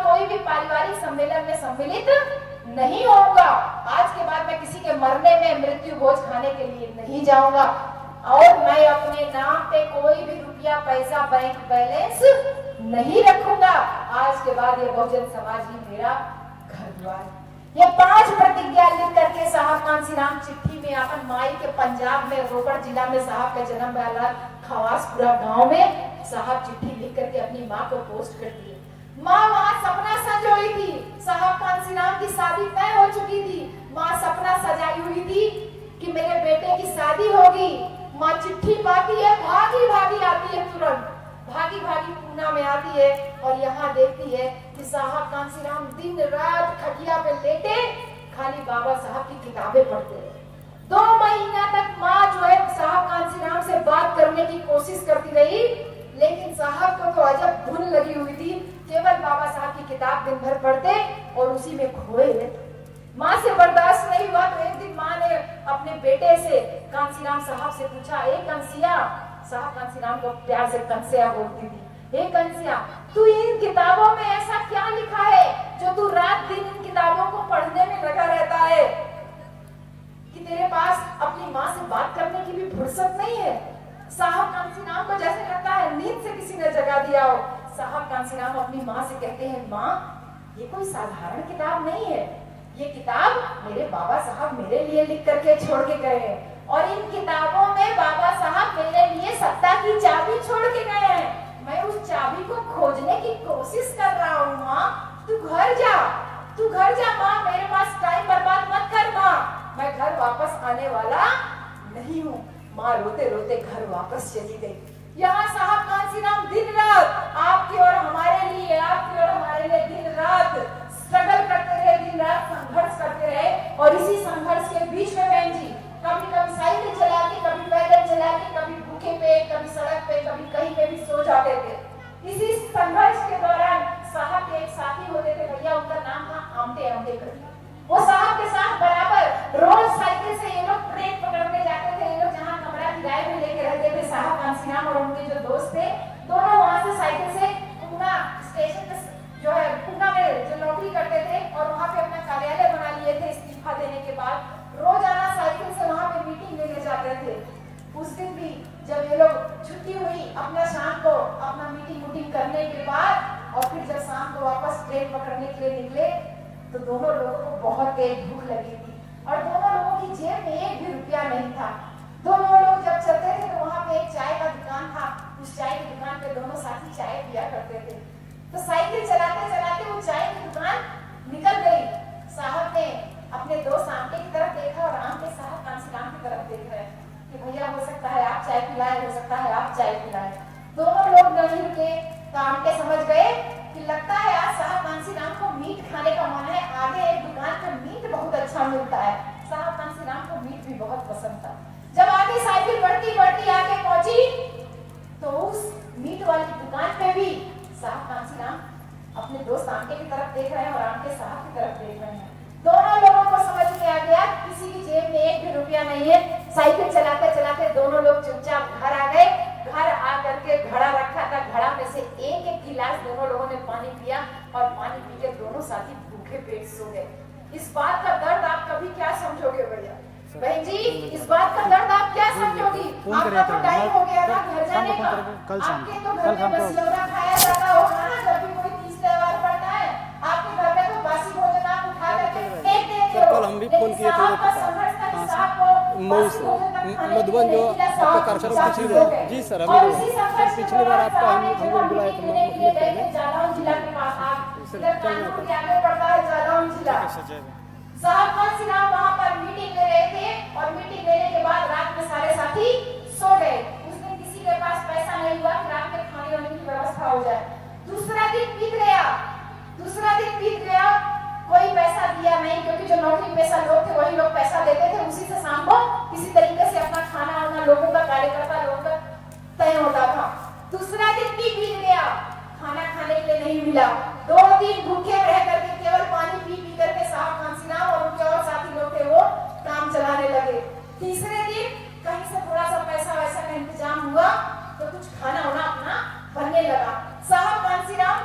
कोई भी पारिवारिक सम्मेलन में सम्मिलित नहीं होऊंगा। आज के बाद मैं किसी के मरने में मृत्यु भोज खाने के लिए नहीं जाऊंगा और मैं अपने नाम पे कोई भी रुपया पैसा बैंक बैलेंस नहीं रखूंगा। आज के बाद ये बहुजन समाज ही मेरा घर द्वार। ये 5 प्रतिज्ञा लिख करके साहब कांसीराम चिट्ठी में अपन माई के पंजाब में रोपड़ जिला में साहब का जन्म वाला खवासपुरा गांव में साहब चिट्ठी लिख करके अपनी माँ को पोस्ट कर दिए। माँ वहां सपना संजोई थी, साहब कांसीराम की शादी तय हो चुकी थी। माँ सपना सजाई हुई थी कि मेरे बेटे की शादी होगी। माँ चिट्ठी पाती है, भागी भागी आती है, तुरंत भागी भागी पूना में आती है और यहाँ देखती है कि साहब कांसीराम दिन रात खटिया पे लेटे खाली बाबा साहब की किताबें पढ़ते रहे। 2 महीना तक माँ जो है साहब कांसीराम से बात करने की कोशिश करती रही, लेकिन साहब को तो अजब धुन लगी हुई थी। केवल बाबा साहब की किताब दिन भर पढ़ते और उसी में खोए रहते। माँ से बर्दाश्त नहीं हुआ तो एक दिन माँ ने अपने बेटे से कांसीराम साहब से पूछा, ए कंसिया, साहब कांसीराम को प्यार से कंसिया बोलती थी, ए कंसिया, तू इन किताबों में ऐसा क्या लिखा है जो तू रात दिन इन किताबों को पढ़ने में लगा रहता है कि तेरे पास अपनी माँ से बात करने की भी फुर्सत नहीं है। साहब कांसीराम को जैसे लगता है नींद से किसी ने जगा दिया हो। साहब कांसीराम अपनी माँ से कहते हैं, माँ ये कोई साधारण किताब नहीं है, ये किताब मेरे बाबा साहब मेरे लिए लिख करके छोड़ के गए हैं और इन किताबों में बाबा साहब मेरे लिए सत्ता की चाबी छोड़ के गए हैं। मैं उस चाबी को खोजने की कोशिश कर रहा हूँ। माँ तू घर जा, तू घर जा माँ, मेरे पास टाइम बर्बाद मत कर माँ, मैं घर वापस आने वाला नहीं हूँ। माँ रोते रोते घर वापस चली गई। यहाँ साहब कांसीराम दिन रात आपके और हमारे लिए, आपके और हमारे लिए दिन रात स्ट्रगल करते रहे, दिन रात संघर्ष करते रहे और इसी संघर्ष के बीच में बहन जी कभी कभी साइकिल चला के, कभी पैदल चला के, कभी भूखे पे, कभी सड़क पे, कभी कहीं पे भी सो जाते थे। इसी संघर्ष के दौरान साहब के एक साथी होते थे भैया, उनका नाम था आमटे आमटे करके। वो साहब के साथ बराबर रोज साइकिल से ये लोग ट्रेन पकड़ने जाते थे। ये लोग जहाँ कमरा किराए में लेके रहते थे, साहब कांसीराम और उनके जो दोस्त थे दोनों वहां से साइकिल से पूना स्टेशन पे जो है पूना में जो नौकरी करते थे और वहां पे अपना कार्यालय बना लिए थे इस्तीफा देने के बाद। रोजाना साइकिल से वहां पे मीटिंग लेने जाते थे। उस दिन भी जब ये लोग छुट्टी हुई अपना शाम को अपना मीटिंग करने के बाद और फिर जब शाम को वापस ट्रेन पकड़ने के लिए निकले तो दोनों लोगों को बहुत तेज भूख लगी थी और दोनों लोगों की जेब में एक भी रुपया नहीं था। दोनों लोग जब चलते थे तो वहां पे एक चाय का दुकान था, उस चाय की दुकान पे दोनों साथी चाय पिया करते थे। तो साइकिल चलाते चलाते वो चाय की दुकान निकल गई। साहब ने अपने दोस्त आमटे की तरफ देखा और आमटे साहब कांसीराम की तरफ देख रहे कि भैया हो सकता है आप चाय पिलाए, हो सकता है आप चाय पिलाए। दोनों लोग नहीं रुके तो आमटे समझ गए कि लगता है आज साहब कांसीराम को मीट खाने का मन है, आगे एक दुकान पे मीट बहुत अच्छा मिलता है। साहब कांसीराम को मीट भी बहुत पसंद था। जब आगे साइकिल बढ़ती बढ़ती आगे पहुंची तो उस मीट वाली दुकान पे भी साहब कांसीराम अपने दोस्त आमटे की तरफ देख रहे हैं और आमटे साहब की तरफ देख रहे हैं। दोनों लोगों को समझ में आ गया किसी की जेब में एक भी रुपया नहीं है। साइकिल चलाते चलाते दोनों लोग चुपचाप घर आ गए। घर आ करके घड़ा रखा था, घड़ा में से एक एक गिलास दोनों लोगों ने पानी पिया और पानी पी के दोनों साथी भूखे पेट सो गए। इस बात का दर्द आप कभी क्या समझोगे भैया? बहन जी इस बात का दर्द आप क्या समझोगी? आपका तो टाइम हो गया था घर जाने का। आपके तो घर में बस लौरा खाया जाता होगा ना जब भी कोई तीज त्योहार पड़ता है। आपके घर में तो बासी भोजन आप उठा करके फेंक देते हो। कल हम भी फोन किए थे मधुबन जो आपका कार्यक्रम पिछली बार। जी सर, सर पिछली बार आपका हम लोग बुलाए थे मुख्यमंत्री में। साहब कांसीराम वहां पर मीटिंग ले रहे थे और मीटिंग लेने के बाद रात में सारे साथी सो गए। उस दिन किसी के पास पैसा नहीं हुआ कि रात में खाने वाने की व्यवस्था हो जाए। दूसरा दिन बीत गया, कोई पैसा दिया नहीं क्योंकि जो नौकरी पेशा लोग थे वही लोग पैसा देते थे। उसी से शाम को किसी तरीके से अपना खाना वाना लोगों का कार्यकर्ता लोगों का तय होता था। दूसरा दिन भी बीत गया, खाना खाने के लिए नहीं मिला। 2 दिन भूखे रह करके केवल पानी पी पी करके साहब कांसीराम और उनके और साथी लोग थे वो काम चलाने लगे। तीसरे दिन कहीं से थोड़ा सा पैसा वैसा का इंतजाम हुआ तो कुछ खाना वाना अपना बनने लगा। साहब कांसीराम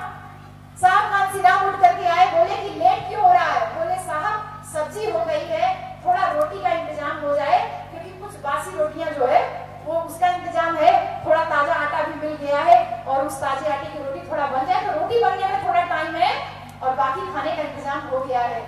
और उस ताजे आटे की रोटी थोड़ा बन जाए तो रोटी बनने में थोड़ा टाइम है और बाकी खाने का इंतजाम हो गया है।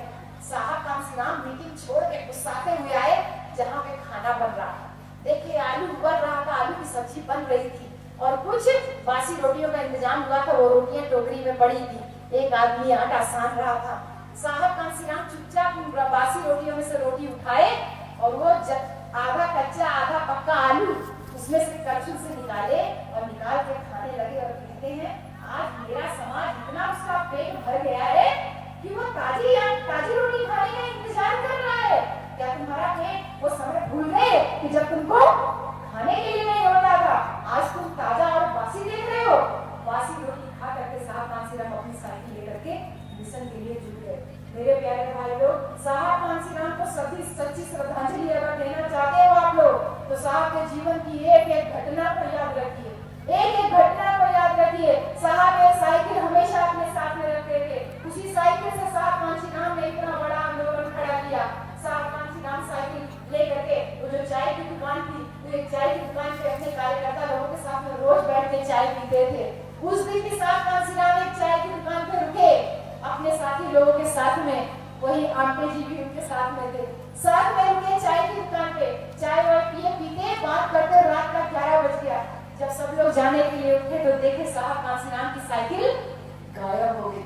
साहब कांसीराम मीटिंग छोड़ के गुस्साते हुए आए जहाँ पे खाना बन रहा था। देखिए आलू उबल रहा था, आलू की सब्जी बन रही थी और कुछ बासी रोटियों का इंतजाम हुआ था। वो रोटियां टोकरी में पड़ी थी, एक आदमी आटा सान रहा था। साहब कांसीराम चुपचाप बासी रोटियों में से रोटी उठाए और वो आधा कच्चा आधा पक्का आलू उसमें से कड़छुल से निकाले और निकाल के खाने लगे और कहते हैं आज मेरा समाज इतना उसका पेट भर गया है कि वो ताजी रोटी खाने का इंतजार कर रहा है। क्या तुम्हारा पेट वो समय भूल गए कि जब तुमको खाने के लिए नहीं होता था, आज तुम ताजा और बासी देख रहे हो। बासी रोटी खा करके साहब कांसीराम अपनी साइकिल लेकर के मिशन के लिए जुट गए। मेरे प्यारे भाई लोग, साहब कांसीराम को सच्ची श्रद्धांजलि अगर देना चाहते हो आप लोग तो साहब के जीवन की एक एक घटना को याद रखिए, एक एक घटना को याद रखिए। साहब एक साइकिल हमेशा अपने साथ में रखते थे, उसी साइकिल से साहब कांसीराम ने इतना बड़ा आंदोलन खड़ा किया। साहब कांसीराम साइकिल लेकर के वो जो चाय की दुकान थी, वो एक चाय की दुकान पे अपने कार्यकर्ता लोगों के साथ में रोज बैठ के चाय पीते थे। उस दिन भी साहब कांसीराम एक चाय की दुकान पे रुके अपने साथी लोगों के साथ में, वही आमटे जी भी उनके साथ में थे। साथ में रुके चाय की दुकान पे, चाय वाय पिए पीते बात करते रात का 11 बज गया। जब सब लोग जाने के लिए उठे तो देखे साहब कांसीराम की साइकिल गायब हो गई।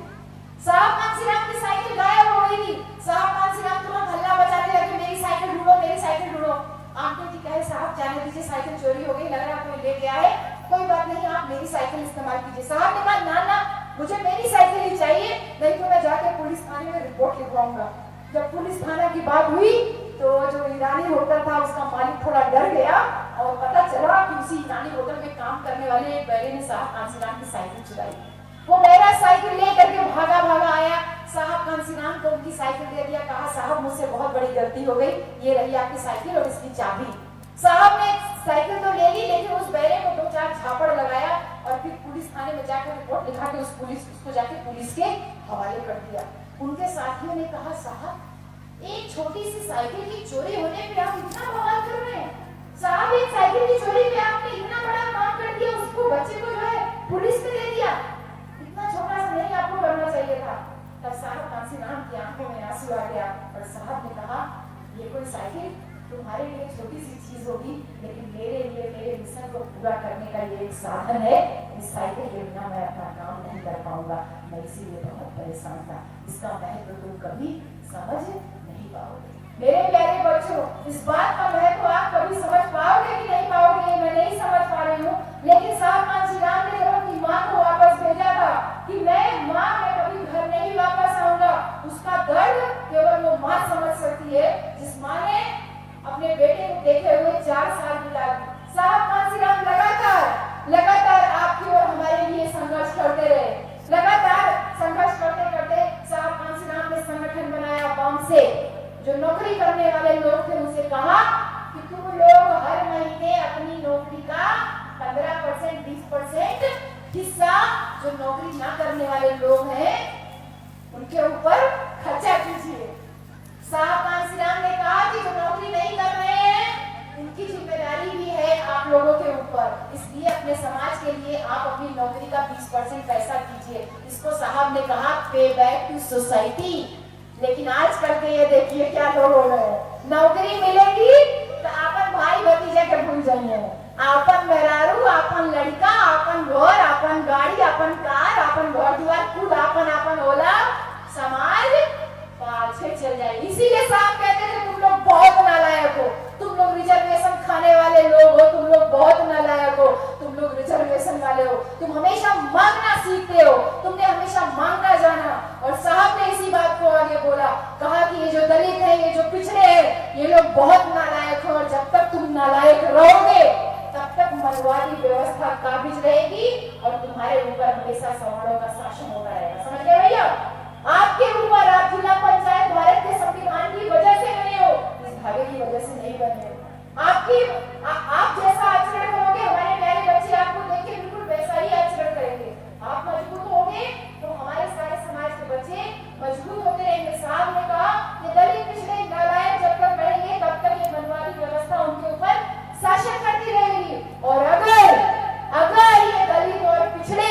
साहब कांसीराम की साइकिल गायब हो गई थी। साहब कांसीराम तुरंत हल्ला मचाने लगे, मेरी साइकिल ढूंढो, मेरी साइकिल ढूंढो। आमटे जी कहे साहब जाने दीजिए, साइकिल चोरी हो गई, लग रहा कोई ले गया है, कोई बात नहीं, आप मेरी साइकिल इस्तेमाल कीजिए। साहब ने कहा ना ना, मुझे मेरी साइकिल ही चाहिए, नहीं तो मैं जाके पुलिस थाने में रिपोर्ट लिखवाऊंगा। जब पुलिस थाना की बात हुई तो जो ईरानी होटल था उसका मालिक थोड़ा डर गया और पता चला कि उसी ईरानी होटल में काम करने वाले एक बैरे ने साहब कांसीराम की साइकिल चुराई। वो बैरा साइकिल लेकर के भागा भागा आया, साहब कांसीराम को उनकी साइकिल दे दिया, कहा साहब मुझसे बहुत बड़ी गलती हो गई, ये रही आपकी साइकिल और इसकी चाबी। साहब ने साइकिल तो ले ली लेकिन उस बैरे को 2-4 झापड़ लगाया और फिर पुलिस थाने में जाकर रिपोर्ट लिखा के उसको जाके पुलिस के हवाले कर दिया। उनके साथियों ने कहा साहब एक छोटी सी साइकिल की चोरी होने पे आप इतना बवाल कर रहे हैं, साहब एक साइकिल की चोरी पे आपने इतना बड़ा काम कर दिया, उसको बच्चे को जो है पुलिस में दे दिया, इतना छोटा सा नहीं आपको करना चाहिए था। तब साहब कांसीराम की आंखों में आंसू आ गया और साहब ने कहा ये कोई साइकिल तुम्हारे लिए छोटी सी चीज होगी लेकिन मेरे लिए मेरे मिशन को पूरा करने का ये एक साधन है। इस साइकिल के बिना मैं अपना काम नहीं कर पाऊंगा, मैं इसीलिए बहुत परेशान था, इसका महत्व तुम कभी समझ नहीं पाओगे। मेरे प्यारे बच्चों, इस बात का महत्व आप कभी समझ पाओगे कि नहीं पाओगे मैं नहीं समझ पा रही हूँ, लेकिन साहब कांसीराम ने जब अपनी माँ को वापस भेजा था कि मैं माँ मैं कभी घर नहीं वापस आऊंगा, उसका दर्द केवल वो माँ समझ सकती है जिस माँ ने अपने बेटे को देखे हुए 4 साल बिता दी। साहब कांसीराम लगातार आपकी और हमारे लिए संघर्ष करते रहे, लगातार संघर्ष करते करते साहब कांसीराम ने संगठन बनाया बम से। जो नौकरी करने वाले लोग थे उनसे कहा कि तुम लोग हर महीने अपनी नौकरी का 15% 20% हिस्सा जो नौकरी ना करने वाले लोग हैं उनके ऊपर खर्चा कीजिए। साहब कांसीराम ने कहा कि जो नौकरी नहीं कर रहे हैं उनकी जिम्मेदारी भी है आप लोगों के ऊपर, इसलिए अपने समाज के लिए आप अपनी नौकरी का 20% पैसा दीजिए। इसको साहब ने कहा पे बैक टू सोसाइटी। लेकिन आज करके ये देखिए क्या लोग हो रहे हैं, नौकरी मिलेगी तो आपन भाई भतीजे के भूल जाइए, आपन मेहरारू, आपन लड़का, आपन घर, आपन गाड़ी, आपन कार, आपन घर द्वार, खुद आपन होला, समाज पाछे चल जाए। इसीलिए साहब कहते थे तुम लोग बहुत नालायक हो, तुम लोग रिजर्वेशन खाने वाले लोग हो, तुम लोग बहुत नालायक हो, तुम लोग रिजर्वेशन वाले हो, तुम हमेशा मांगना सीखते हो, तुमने हमेशा मांगना जाना। और साहब ने इसी बात को आगे बोला, कहा कि ये जो दलित है, ये जो पिछड़े हैं, ये लोग बहुत नालायक हो और जब तक तुम नालायक रहोगे तब तक मनवादी व्यवस्था काबिज रहेगी और तुम्हारे ऊपर हमेशा सवालों का शासन होता रहेगा। समझ गए भैया? आपके ऊपर आप जिला पंचायत भारत के संविधान की वजह से बने हो, इस धागे की वजह से नहीं बने हो। आप जैसा आचरण करोगे हमारे प्यारे बच्चे आपको देख के बिल्कुल वैसा ही आचरण करेंगे। आप मजबूत होंगे तो हमारे सारे समाज के बच्चे मजबूत होते रहेंगे। साहब ने कहा कि दलित पिछड़े नालायक जब तक रहेंगे तब तक ये मनवादी व्यवस्था उनके ऊपर शासन करती रहेगी और अगर ये दलित और पिछड़े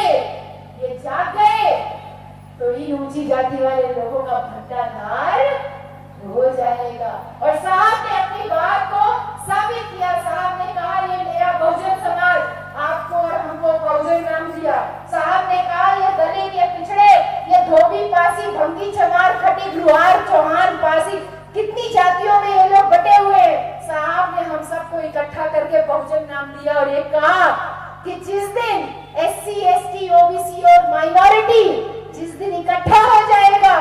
3 ऊंची जाति वाले लोगों का भंडाधार हो जाएगा। और साहब ने अपनी बात को साबित किया। साहब ने कहा ये मेरा बहुजन समाज, आपको और हमको बहुजन नाम दिया। साहब ने कहा ये दलित, ये पिछड़े, ये धोबी, पासी, भंगी, चमार, खटीक, लुहार, चौहान, पासी, कितनी जातियों में ये लोग बटे हुए हैं। साहब ने हम सबको इकट्ठा करके बहुजन नाम दिया और ये कहा कि जिस दिन SC, ST, OBC और माइनॉरिटी जिस दिन इकट्ठा हो जाएगा,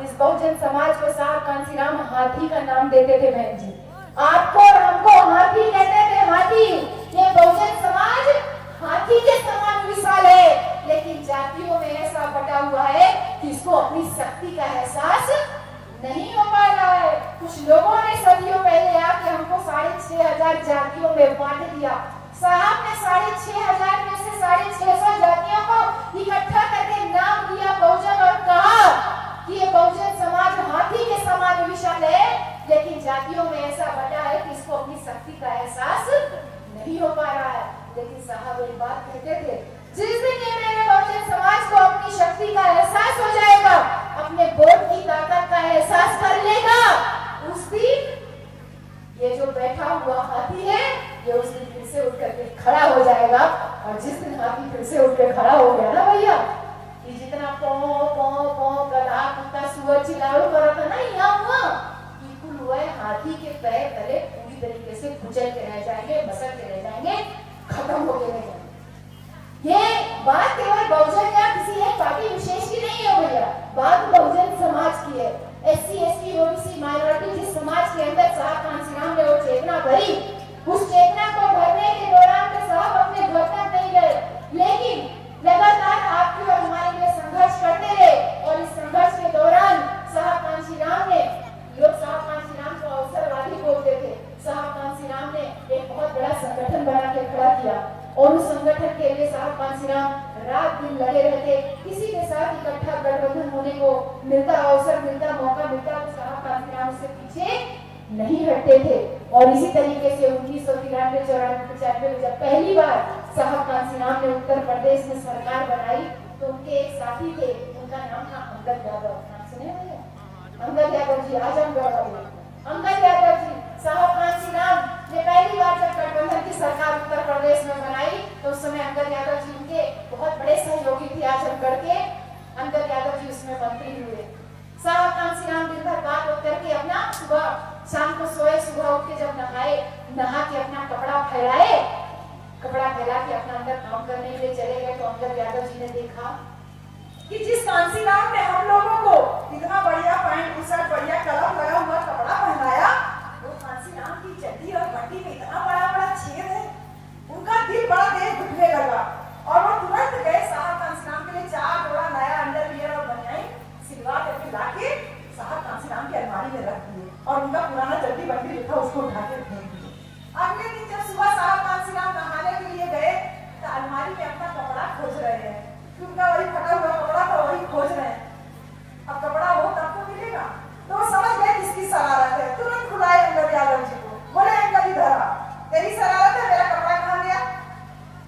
इस बहुजन समाज को साहब कांसीराम हाथी का नाम देते थे। बहन जी, आपको और हमको हाथी कहते थे। हाथी, ये बहुजन समाज हाथी के समान विशाल है, लेकिन जातियों में ऐसा बटा हुआ है कि इसको अपनी शक्ति का एहसास नहीं हो पा रहा है। कुछ लोगों ने सदियों पहले आके हमको 6,500 जातियों में बांट दिया। साहब ने 6,500 में से 650 जातियों को इकट्ठा करके नाम दिया बहुजन और कहा कि ये बहुजन समाज हाथी के समान विशाल है, लेकिन जातियों में ऐसा बटा है कि इसको अपनी शक्ति का एहसास नहीं हो पा रहा है। लेकिन साहब एक बात कहते थे, जिस दिन ये मेरे बहुजन समाज को अपनी शक्ति का एहसास हो जाएगा, अपने वोट की ताकत का एहसास कर लेगा, उस दिन ये जो बैठा हुआ हाथी है, ये उस दिन फिर से उठ करके खड़ा हो जाएगा। और जिस दिन हाथी फिर से उठ के खड़ा हो गया ना भैया, ये जितना पौ पौ पौ गधा कुत्ता सुअर चिल्लाओ करा था ना, यहाँ हुआ बिल्कुल हुआ है। हाथी के पैर तले पूरी तरीके से कुचल के रह जाएंगे, बसर के रह जाएंगे, खत्म हो के रह जाएंगे। ये बात केवल बहुजन या किसी एक पार्टी विशेष की नहीं है भैया, बात बहुजन समाज की है। SC, ST, OBC, माइनॉरिटी जिस समाज के अंदर साहब कांसीराम ने वो चेतना भरी, उस चेतना को भरने के दौरान तो साहब अपने घर तक नहीं गए, लेकिन लगातार आपके और हमारे लिए संघर्ष करते रहे। और इस संघर्ष के दौरान साहब कांसीराम ने, लोग साहब कांसीराम को अवसरवादी बोलते थे, साहब कांसीराम ने एक बहुत बड़ा संगठन बना के खड़ा किया और उस संगठन के लिए साहब कांसीराम रात दिन लगे रहते। किसी के साथ इकट्ठा गठबंधन होने को मिलता, अवसर मिलता, मौका मिलता, तो साहब कांसीराम उससे पीछे नहीं हटते थे। और इसी तरीके से 1993, 94, 95 में जब पहली बार साहब कांसीराम ने उत्तर प्रदेश में सरकार बनाई, तो उनके एक साथी थे, उनका नाम था अंगद यादव। नाम सुने भैया? अंगद यादव जी, आजमगढ़ वाले अंगद यादव जी। साहब कांसीराम ने पहली बार जब गठबंधन की सरकार उत्तर प्रदेश में बनाई, तो उस समय अंगद यादव जी उनके बहुत बड़े सहयोगी थे आजमगढ़ के। अंगद यादव जी उसमें मंत्री हुए। साहब कांसीराम दिन भर बात करके अपना सुबह शाम को सोए, सुबह उठ के जब नहाए, नहा के अपना कपड़ा फैलाए, कपड़ा फैला के अपना अंदर काम करने के लिए चले गए, तो अंगद यादव जी ने देखा कि जिस कांसीराम ने हम लोगों को इतना बढ़िया पैंट टी-शर्ट, बढ़िया कलर लगा हुआ कपड़ा पहनाया, वो कांसीराम की चड्डी और बंडी में इतना बड़ा छेद है। उनका दिल बड़ा देर घुटने लगा और वो तुरंत गए साहब कांसीराम के लिए 4 जोड़ा नया अंडरवियर और बनियान सिलवा करके लाके साहब कांसीराम की अलमारी में रख दिए और उनका पुराना चड्डी बंडी लिखा उसको उठा के फेंक दिए। अगले दिन जब सुबह साहब कांसीराम नहाने के लिए गए, तो अलमारी में अपना कपड़ा खोज रहे हैं, उनका वही फटा हुआ कपड़ा था, वही खोज रहे हैं। अब कपड़ा वो तब तो मिलेगा, तो वो समझ गए किसकी शरारत है। तुरंत बुलाए अंगद यादव जी को, बोले अंगद इधर आ, तेरी शरारत है, मेरा कपड़ा कहाँ गया?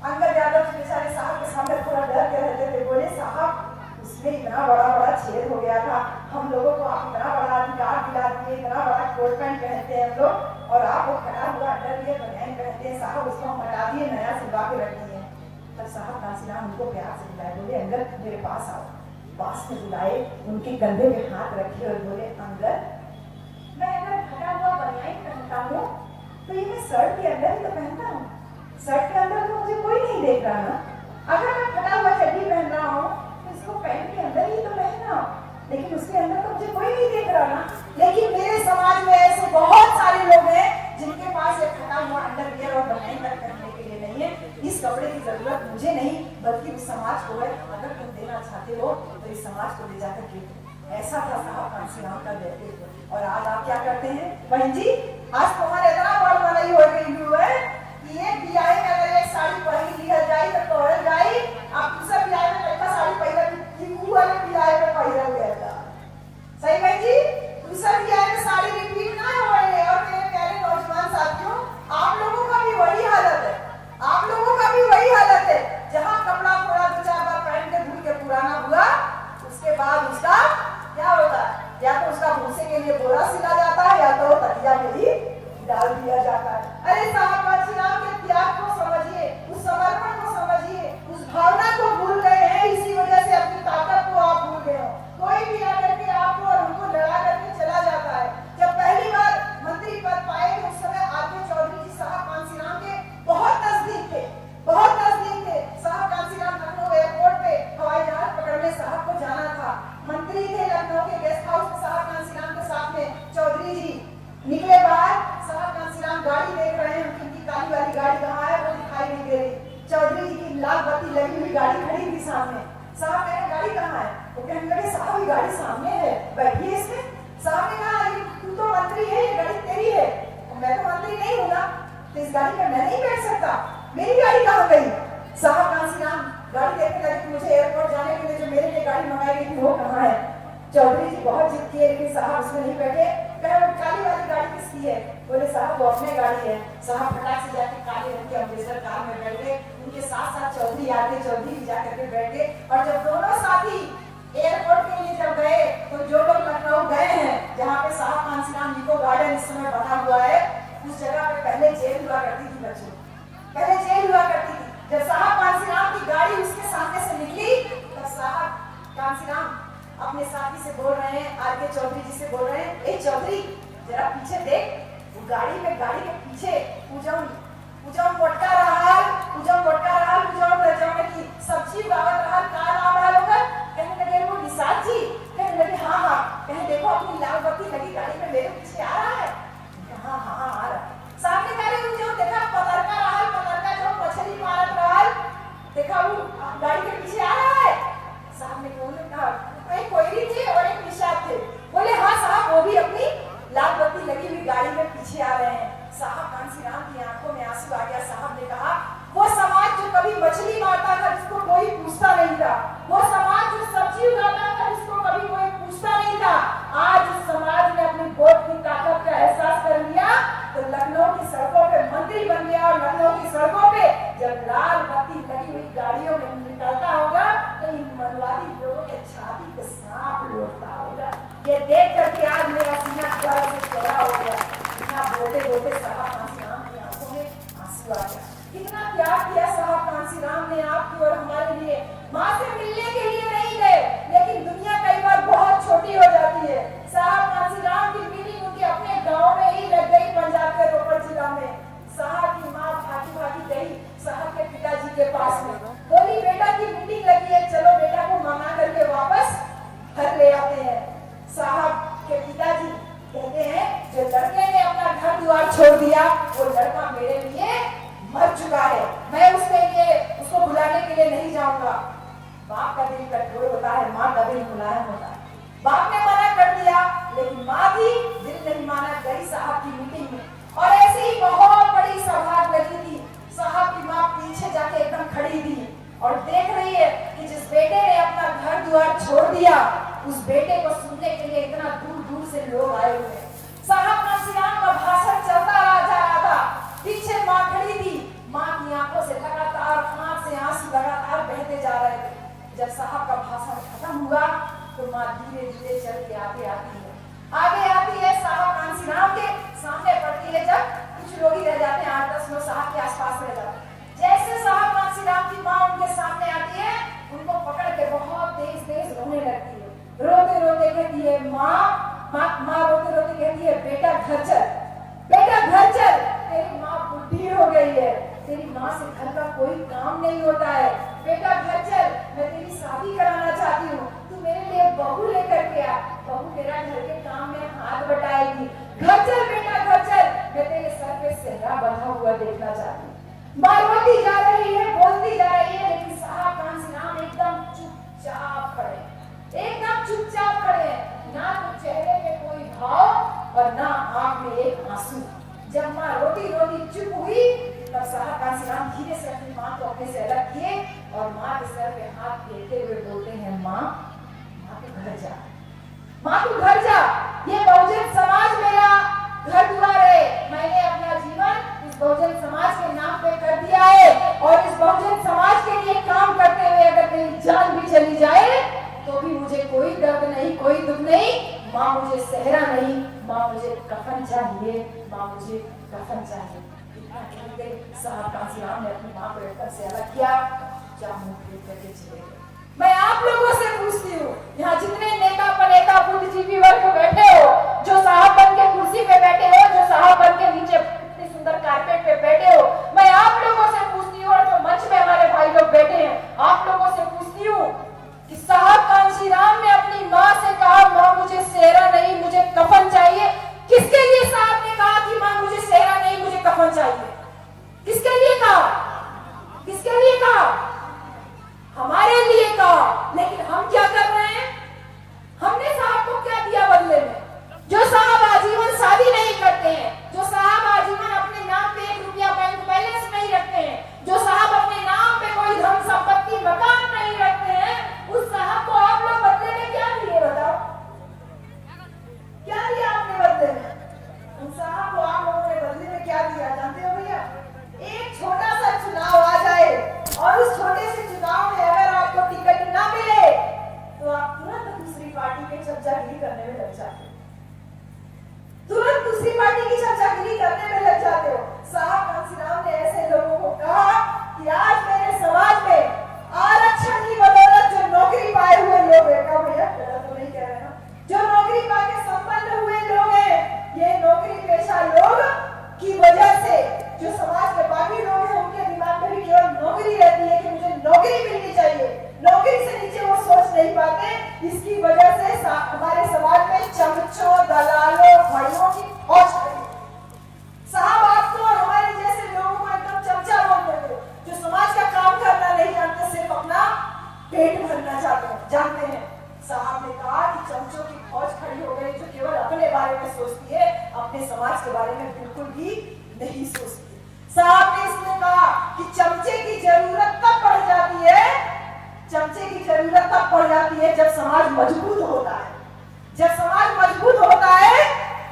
अंगद यादव जी बेचारे साहब के सामने पूरा डर के रहते थे। बोले साहब, उसमें इतना बड़ा छेद हो गया था, हम लोगों को आप इतना बड़ा अधिकार दिला दिए, इतना बड़ा कोट पैंट पहनते हैं हम लोग, और आप वो फटा हुआ अंडरवियर बनियान पहनते हैं। साहब उसको हम हटा दिए, नया सिलवा के रख दिए। तब साहब कांसीराम उनको प्यार से बुलाए, बोले अंगद मेरे पास आओ। पास में बुलाए, उनके कंधे पे हाथ रखे और बोले अंगद, मैं अगर फटा हुआ बनियान पहनता हूँ तो ये मैं शर्ट के अंदर ही तो पहनता हूँ, शर्ट के अंदर तो मुझे कोई नहीं देख रहा ना। अगर मैं फटा हुआ चड्डी पहन रहा हूँ तो इसको पैंट के अंदर ही तो पहनना, लेकिन उसके अंदर तो मुझे कोई नहीं देख रहा ना। लेकिन मेरे समाज में ऐसे बहुत सारे लोग हैं जिनके पास ये फटा हुआ अंडरवियर और बनियान पहनने के लिए नहीं है। इस कपड़े की जरूरत मुझे नहीं, बल्कि उस समाज को है। अगर तुम देना चाहते हो तो इस समाज को ले जाकर के। ऐसा था साहब कांसीराम का व्यक्तित्व। और आज आप क्या करते हैं बहन जी? आज तुम्हारे इतना बड़ बनाई हो गई है कि एक बियाह में अगर एक साड़ी पहन लिया जाए तो तोड़ल जाए, आप दूसरे बियाह में कैसा साड़ी पहन लिखू वाले बियाह में पहन गया था। सही बहन जी? दूसरे बियाह में साड़ी रिपीट ना हो रही है। और मेरे प्यारे नौजवान साथियों, आप लोगों का भी वही हालत है, आप लोगों का भी वही हालत है। जहाँ कपड़ा थोड़ा 2-4 बार पहन के धुल के पुराना हुआ, उसके बाद या तो उसका भूसे के लिए बोरा सिला जाता है, या तो तकिया में ही डाल दिया जाता है। अरे साहब कांशीराम के त्याग को समझिए, उस समर्पण को समझिए, उस भावना को भूल गए हैं, इसी वजह से अपनी ताकत को आप भूल गए हो। कोई भी आकर के आपको और उनको लड़ा करके चला जाता है। जब पहली बार मंत्री पद पाए थे उस समय आरके चौधरी जी साहब कांशीराम के बहुत नजदीक थे, बहुत नजदीक थे। साहब कांशीराम लखनऊ एयरपोर्ट पे हवाई जहाज पकड़ने साहब को जाना था। मंत्री थे लखनऊ के गेस्ट हाउस में साहब कांशीराम के साथ में। चौधरी जी निकले बाहर, साहब कांशीराम गाड़ी देख रहे हैं, उनकी काली वाली गाड़ी कहाँ है वो दिखाई नहीं दे रही। चौधरी जी की लाल बत्ती लगी हुई गाड़ी खड़ी थी सामने। साहब कह रहे गाड़ी कहाँ है? वो कहने लगे साहब ये गाड़ी सामने है, बैठिए इसमें। साहब ने कहा तू तो मंत्री है, ये गाड़ी तेरी है। मैं तो मंत्री नहीं हूँ ना, तो इस गाड़ी में मैं नहीं बैठ सकता, मेरी गाड़ी कहाँ गई? साहब कांशीराम गाड़ी देखने लगे, मुझे एयरपोर्ट जाने के लिए जो मेरे लिए गाड़ी मंगाई गई थी वो कहाँ है? चौधरी जी बहुत जिद किए लेकिन साहब उसमें नहीं बैठे। कहे काली वाली गाड़ी किसकी है? बोले साहब वो अपने गाड़ी है। साहब फटाक से जाके काले रंग के अम्बेसडर कार में बैठ गए, उनके साथ साथ चौधरी आके चौधरी भी जाकर के बैठ गए। और जब दोनों साथी एयरपोर्ट के लिए जब गए तो जो लोग लखनऊ गए हैं जहाँ पे साहब कांशीराम इको गार्डन इस समय बना हुआ है, उस जगह पे पहले जेल हुआ करती थी बच्चों, पहले जेल हुआ करती थी। जब साहब कांशीराम की गाड़ी उसके सामने से निकली तब साहब कांशीराम अपने साथी से बोल रहे हैं, आरके चौधरी जी से बोल रहे हैं, ए चौधरी जरा पीछे देख, वो गाड़ी के पीछे उजम मोटका रहल, की सब्जी उगावत रहल, का नाम रहल ओकर? कहने लगे वो निषाद जी। कहने लगे हाँ। कहे देखो अपनी लाल बत्ती लगी गाड़ी में मेरे पीछे आ रहा है। हाँ आ रहा है। सामने कह रहे जो देखा पतरका जो मछली मारत रहल, देखा वो गाड़ी के पीछे आ रहा है। साहब ने कहा एक कोयरी थे और एक निषाद थे। बोले हाँ साहब वो भी अपनी लाल बत्ती लगी हुई गाड़ी में पीछे आ रहे हैं। साहब कांशीराम की आंखों में आंसू आ गया। साहब ने कहा वो समाज जो कभी मछली मारता था जिसको कोई पूछता नहीं था, वो समाज जो सब्जी उगाता था जिसको कभी कोई पूछता नहीं था, आज उस समाज ने अपनी वोट की ताकत का एहसास कर लिया तो लखनऊ की सड़कों पे मंत्री बन गया। और लखनऊ की सड़कों पे जब लाल बत्ती लगी हुई गाड़ियों में निकलता होगा तो इन मनवादी लोगों के छाती पे सांप लौटता होगा। ये देख करके आज मेरा सीना गर्व से चौड़ा हो गया। इतना बोलते साहब कांशीराम की आंखों में आंसू आ गया। कितना त्याग किया साहब कांशीराम ने आपकी और हमारे लिए। माँ से मिलने के लिए नहीं गए, लेकिन दुनिया कई बार बहुत छोटी हो जाती है। साहब कांशीराम की मीटिंग उनके अपने गांव में ही लग गई, पंजाब के रोपड़ जिला में। साहब की माँ भागी गई साहब के पिताजी के पास में, बोली बेटा की मीटिंग लगी है, चलो बेटा को मना करके वापस घर ले आते हैं। साहब के पिताजी कहते हैं जो लड़के ने अपना घर द्वार छोड़ दिया वो लड़का मेरे लिए मर चुका है, मैं उसको बुलाने के लिए नहीं जाऊंगा। बाप का दिल कठोर होता है, माँ का दिल मुलायम होता है। बाप ने मना कर दिया लेकिन माँ भी दिल नहीं माना, गई साहब की मीटिंग में। और ऐसे ही बहुत बड़ी सभा लगी थी। साहब की माँ पीछे जाके एकदम खड़ी थी और देख रही है कि जिस बेटे ने अपना घर द्वार छोड़ दिया उस बेटे को सुनने के लिए इतना दूर से लोग आए हुए। साहब कांशीराम का भाषण चलता जा रहा था, पीछे माँ खड़ी थी। माँ की आंखों से लगातार आंख से आंसू लगातार बहते जा रहे थे। जब साहब का भाषण खत्म हुआ तो माँ धीरे चल के आगे आती है साहब कांशीराम के सामने पड़ती है। जब कुछ लोग ही रह जाते हैं, 8-10 लोग साहब के आसपास रह जाते हैं। जैसे साहब कांशीराम की माँ उनके सामने आती है, उनको पकड़ के बहुत तेज रोने लगती है। रोते कहती है माँ रोते कहती है बेटा घर चल, तेरी माँ बुढ़ी हो गई है, तेरी माँ से घर का कोई काम नहीं होता है, बेटा घर चल, मैं तेरी शादी कराना चाहती हूँ, तू मेरे लिए बहू लेकर के आ, बहू तेरा घर के काम में हाथ बटाएगी, घर चल बेटा घर चल, मैं तेरे सर पे सेहरा बंधा हुआ देखना चाहती हूँ। माँ रोती जा रही है, बोलती जा रही है, लेकिन साहब कांशीराम एकदम चुपचाप खड़े, ना तो चेहरे पे कोई भाव और ना आंख में एक आंसू। जब माँ रोती चुप हुई तब साहब कांशीराम धीरे से अपनी माँ को अपने से अलग किए और माँ के सर पे हाथ फेरते हुए बोलते हैं माँ तू घर जा, ये बहुजन समाज मेरा घर द्वार है, मैंने अपना जीवन इस बहुजन समाज के नाम पे कर दिया है और इस बहुजन समाज के लिए काम करते हुए अगर मेरी जान भी चली जाए तो भी मुझे कोई दर्द नहीं, कोई दुख नहीं, माँ मुझे सेहरा नहीं, माँ मुझे कफन चाहिए, माँ मुझे कफन चाहिए। इतना कहने के साहब कांसीराम ने अपनी माँ को एकदम से अलग किया, क्या मुंह फेर करके चले गए। मैं आप लोगों से पूछती हूँ, यहाँ जितने नेता पनेता बुद्धिजीवी वर्ग बैठे हो, जो साहब बन के कुर्सी पे बैठे हो, जो साहब बन के नीचे इतनी सुंदर कारपेट पे बैठे हो, मैं आप लोगों से पूछती हूँ, और जो मंच में हमारे भाई लोग बैठे हैं, आप लोगों से पूछती हूँ कि साहब कांशीराम ने अपनी माँ से कहा, माँ मुझे सेहरा नहीं, मुझे कफन चाहिए। किसके लिए साहब ने कहा कि माँ मुझे सेहरा नहीं, मुझे कफन चाहिए? किसके लिए कहा? किसके लिए कहा? हमारे लिए कहा। लेकिन हम क्या कर रहे हैं? हमने साहब को क्या दिया बदले में? जो साहब आजीवन शादी नहीं करते हैं, जो साहब आजीवन अपने नाम पे 1 रुपया बैंक बैलेंस नहीं रखते हैं, जो साहब अपने नाम पे कोई धन संपत्ति मकान नहीं रखते हैं, उस साहब को आप लोग बदले में क्या दिए? बताओ, क्या दिया आपने बदले में? उन साहब को आप लोगों ने बदले में क्या दिया जानते हो भैया? एक छोटा सा चुनाव आ जाए और उस छोटे से चुनाव में अगर आपको टिकट ना मिले तो आप तुरंत दूसरी पार्टी के चमचागिरी करने में लग जाते हो, तुरंत दूसरी पार्टी की चमचागिरी करने में लग जाते हो। साहब कांसीराम ने ऐसे लोगों को कहा कि आज मेरे समाज में आरक्षण की बदौलत जो नौकरी पाए हुए लोग हैं, क्या भैया गलत तो नहीं कह रहे ना, जो नौकरी पाके संपन्न हुए लोग हैं, ये नौकरी पेशा लोग की वजह से जो समाज के बाकी लोग हैं, उनके दिमाग में भी केवल नौकरी रहती है कि मुझे नौकरी मिलनी चाहिए, नौकरी से नीचे वो सोच नहीं पाते। इसकी वजह से हमारे समाज में चमचों, दलालों, भाइयों की फौज खड़ी है। साहब आप तो हमारे जैसे लोगों को एकदम चमचा बोल देते हो, जो समाज का काम करना नहीं जानते, सिर्फ अपना पेट भरना जानते हैं। साहब ने कहा कि चमचों की फौज खड़ी हो गई, जो केवल अपने बारे में सोचती है, अपने समाज के बारे में बिल्कुल भी नहीं सोचती। साहब ने इसमें कहा कि चमचे की जरूरत तब पड़ जाती है, चमचे की जरूरत तब पड़ जाती है जब समाज मजबूत होता है। जब समाज मजबूत होता है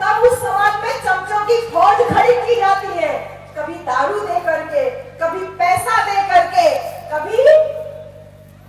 तब उस समाज में चमचों की फौज खड़ी की जाती है, कभी दारू दे करके, कभी पैसा दे करके,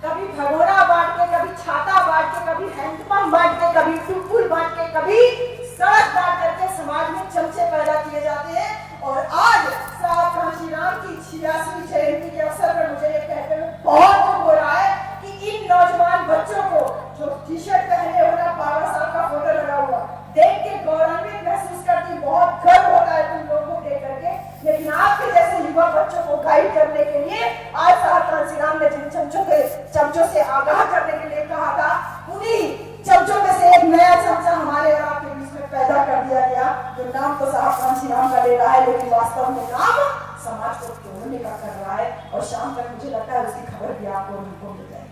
कभी भगोड़ा बांट के, कभी छाता बांट के, कभी हैंडपंप बांट के, कभी टुपुल बांट के, कभी सड़क बांट करके समाज में चमचे पैदा किए जाते हैं। और आज साहब कांशीराम की 86वीं जयंती के अवसर पर मुझे ये कहते हुए बहुत दुख हो रहा है कि इन नौजवान बच्चों को जो टी-शर्ट पहने हो ना, बाबा साहब का फोटो लगा हुआ, देख के गौरवान्वित महसूस करती, बहुत गर्व होता है तुम लोगों को देख करके। लेकिन आपके जैसे युवा बच्चों को गाइड करने के लिए आज साहब कांशीराम ने जिन चमचों से आगाह करने के लिए कहा था, उन्हीं चमचों में से एक नया चमचा हमारे और आपके बीच में पैदा कर दिया गया, जो नाम तो साहब कांशीराम का ले रहा है, लेकिन वास्तव में काम समाज को तोड़ने का कर रहा है। और शाम तक मुझे लगता है उसकी खबर भी आपको उनको मिल जाएगी।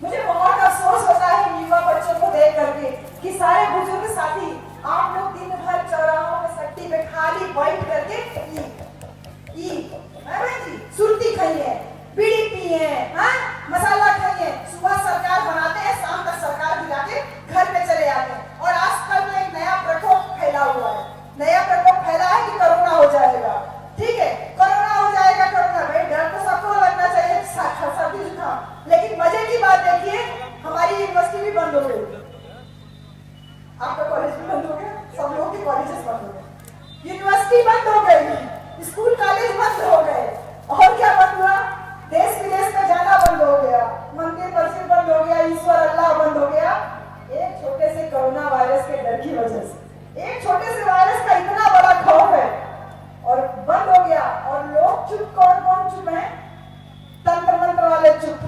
मुझे बहुत अफसोस होता है युवा बच्चों को देख करके कि सारे बुजुर्ग साथी आप लोग दिन भर चौराहों में सट्टी पे खाली बैठ करके सुरती खाइए, बीड़ी पिए, मसाला खाइए, सुबह सरकार बनाते हैं, शाम तक सरकार गिरा के घर में चले आते हैं। और आजकल में एक नया प्रकोप फैला हुआ है, नया प्रकोप फैला है कि कोरोना हो जाएगा। ठीक है, कोरोना हो जाएगा, कोरोना भाई डर तो सबको लगना चाहिए, सर्दी जुकाम। लेकिन मजे की बात देखिए, हमारी यूनिवर्सिटी भी बंद हो गई, आपका कॉलेज भी बंद हो गया, सब लोगों के कॉलेजेस बंद हो गए, यूनिवर्सिटी बंद हो गई, स्कूल कॉलेज बंद हो गए। और क्या बंद हुआ? देश विदेश में जाना बंद हो गया, मंदिर मस्जिद बंद हो गया, ईश्वर अल्लाह बंद हो गया, एक छोटे से कोरोना वायरस के डर की वजह से। एक छोटे से वायरस का इतना बड़ा खौफ है और बंद हो गया। और लोग चुप, कौन कौन चुप है? तंत्र मंत्र वाले चुप,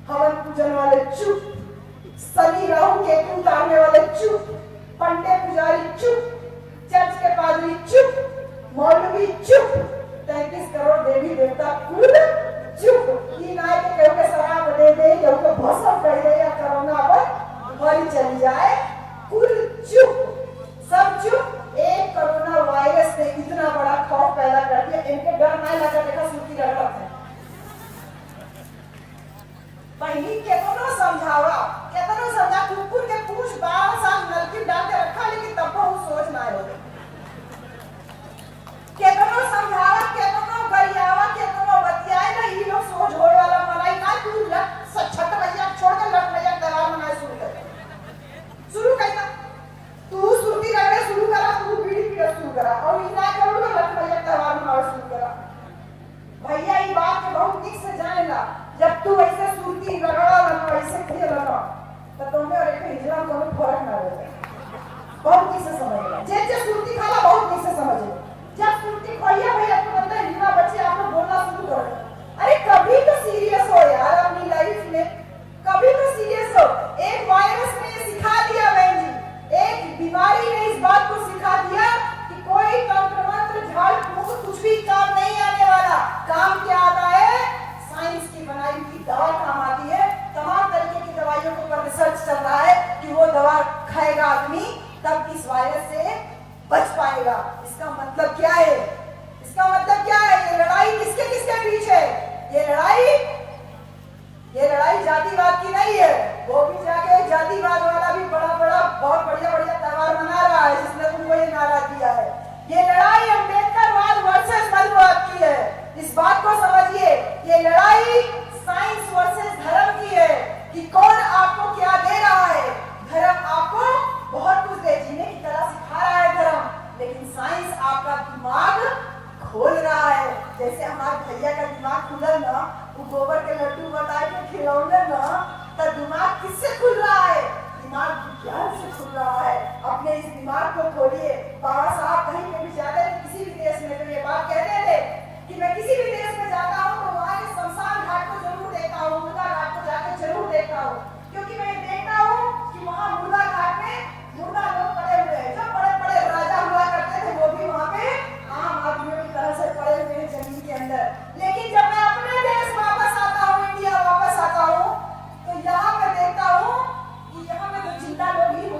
हवन पूजन वाले चुप, शनि राहु केतु उतारने वाले चुप, पंडित पुजारी चुप, चर्च के पादरी चुप, मौलवी चुप, 33 करोड़ देवी देवता कुल चुप। ई नाय के केहू के शराब दे दे, केहू के भस्म कर दे, या कोरोना पर मरी चली जाए, कुल चुप, सब चुप। एक कोरोना वायरस ने इतना बड़ा खौफ पैदा कर दिया, इनके डर ना लगा, देखा सुर्ती रगड़ा है। बहनी केतनो समझा, कुकुर के पूछ बाल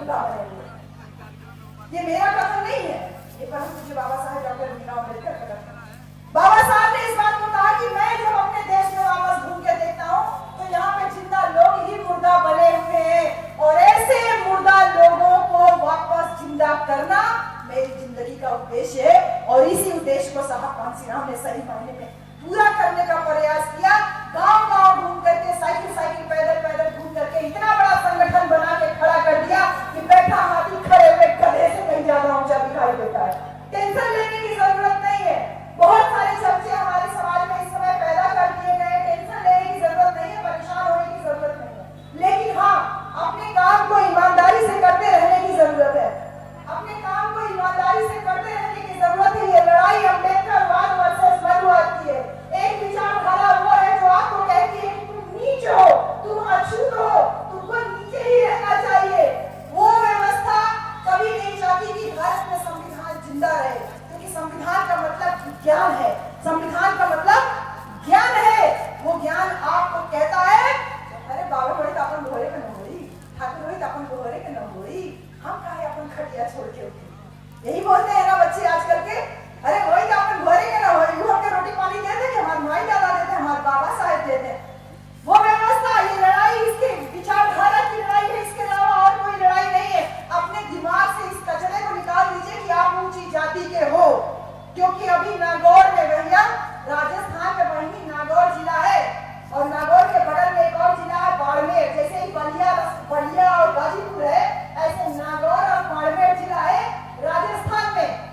मुर्गा बने हुए। ये मेरा कथन नहीं है, ये कथन मुझे बाबा साहेब डॉक्टर भीमराव अम्बेडकर का कथन। बाबा साहब ने इस बात को कहा कि मैं जब अपने देश में वापस घूम के देखता हूँ तो यहाँ पे जिंदा लोग ही मुर्दा बने हुए हैं, और ऐसे मुर्दा लोगों को वापस जिंदा करना मेरी जिंदगी का उद्देश्य है। और इसी उद्देश्य को साहब कांसीराम ने सही मायने में पूरा करने का प्रयास किया। गांव-गांव घूम करके, साइकिल पैदल घूम करके इतना बड़ा संगठन बना के खड़ा कर दिया कि बैठा हाथी खड़े हुए गधे से कहीं ज्यादा ऊंचा दिखाई देता है। टेंशन लेने की जरूरत नहीं है। बहुत सारे चर्चे हमारे समाज में इस समय पैदा कर दिए गए। टेंशन लेने की जरूरत नहीं है, परेशान होने की जरूरत नहीं है, लेकिन हाँ, अपने काम को ईमानदारी से करते रहने की जरूरत है। अपने काम को ईमानदारी से करते रहने की जरूरत है। ये लड़ाई अम्बेडकरवाद वर्सेस मनुवाद की है। एक विचारधारा वो है जो आपको कहती है कि तुम नीच हो, तुम अछूत हो, तुमको नीचे ही रहना चाहिए। वो व्यवस्था कभी नहीं चाहती कि भारत में संविधान जिंदा रहे, क्योंकि संविधान का मतलब ज्ञान है। संविधान का मतलब ज्ञान है। वो ज्ञान आपको कहता है, अरे बाबा बड़े तो अपन बोले के न होई, ठाकुर बड़े तो अपन बोले के न होई, हम काहे अपन खटिया छोड़ के उठे। यही बोलते हैं ना बच्चे आजकल के, अरे वही तो अपन घोरे के ना होई, वो हमके रोटी पानी दे दे, हमारे माई दादा देते, हमारे बाबा साहब देते। वो व्यवस्था, ये लड़ाई इसके विचारधारा की लड़ाई है, इसके अलावा और कोई लड़ाई नहीं है। अपने दिमाग से इस कचरे को निकाल दीजिए कि आप ऊंची जाति के हो, क्योंकि अभी नागौर में भैया, राजस्थान में वही नागौर जिला है, और नागौर के बगल में एक और जिला है बाड़मेर। जैसे ही बलिया और गाजीपुर है, ऐसे नागौर और बाड़मेर जिला है राजस्थान में।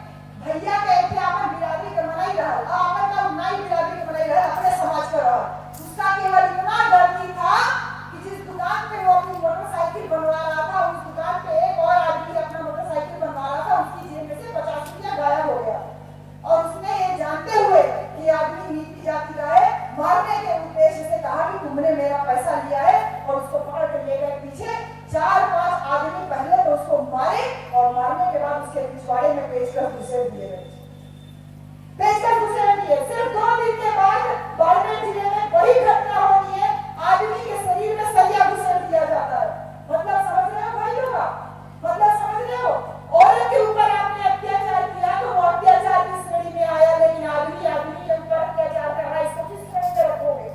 भैया कहते अपन बिरादरी के मनाई रहा, अपन का नाई बिरादरी के मनाई रहा, अपने समाज का रहा। उसका केवल इतना गलती था कि जिस दुकान पे वो अपनी मोटरसाइकिल बनवा रहा था, उस दुकान पे एक और आदमी अपना मोटरसाइकिल बनवा रहा था, उसकी जेब में से 50 रुपया गायब हो गया। और उसने ये जानते हुए कि आदमी नीति जाति का है, मारने के उद्देश्य से कहा कि तुमने मेरा पैसा लिया है, और उसको पकड़ कर ले गए पीछे। 4-5 आदमी पहले तो उसको मारे, और मारने के बाद उसके पिछवाड़े में पेचकस घुसेड़ दिए गए। सिर्फ 2 दिन के बाद बाड़मेर जिले में वही घटना होती है, आदमी के शरीर में सरिया घुसेड़ दिया जाता है। मतलब समझ रहे हो भाई लोग, मतलब समझ रहे हो, औरत के ऊपर आपने अत्याचार किया तो वो अत्याचार की श्रेणी में आया, लेकिन आदमी के ऊपर अत्याचार कर रहा है, इसको किस श्रेणी में रखोगे,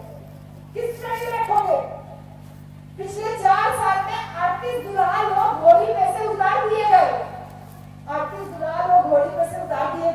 किस श्रेणी में रखोगे? पिछले 4 साल में 38 दुल्हा लोग घोड़ी में से उतार दिए गए, 38 दुल्हा लोग घोड़ी में से उतार दिए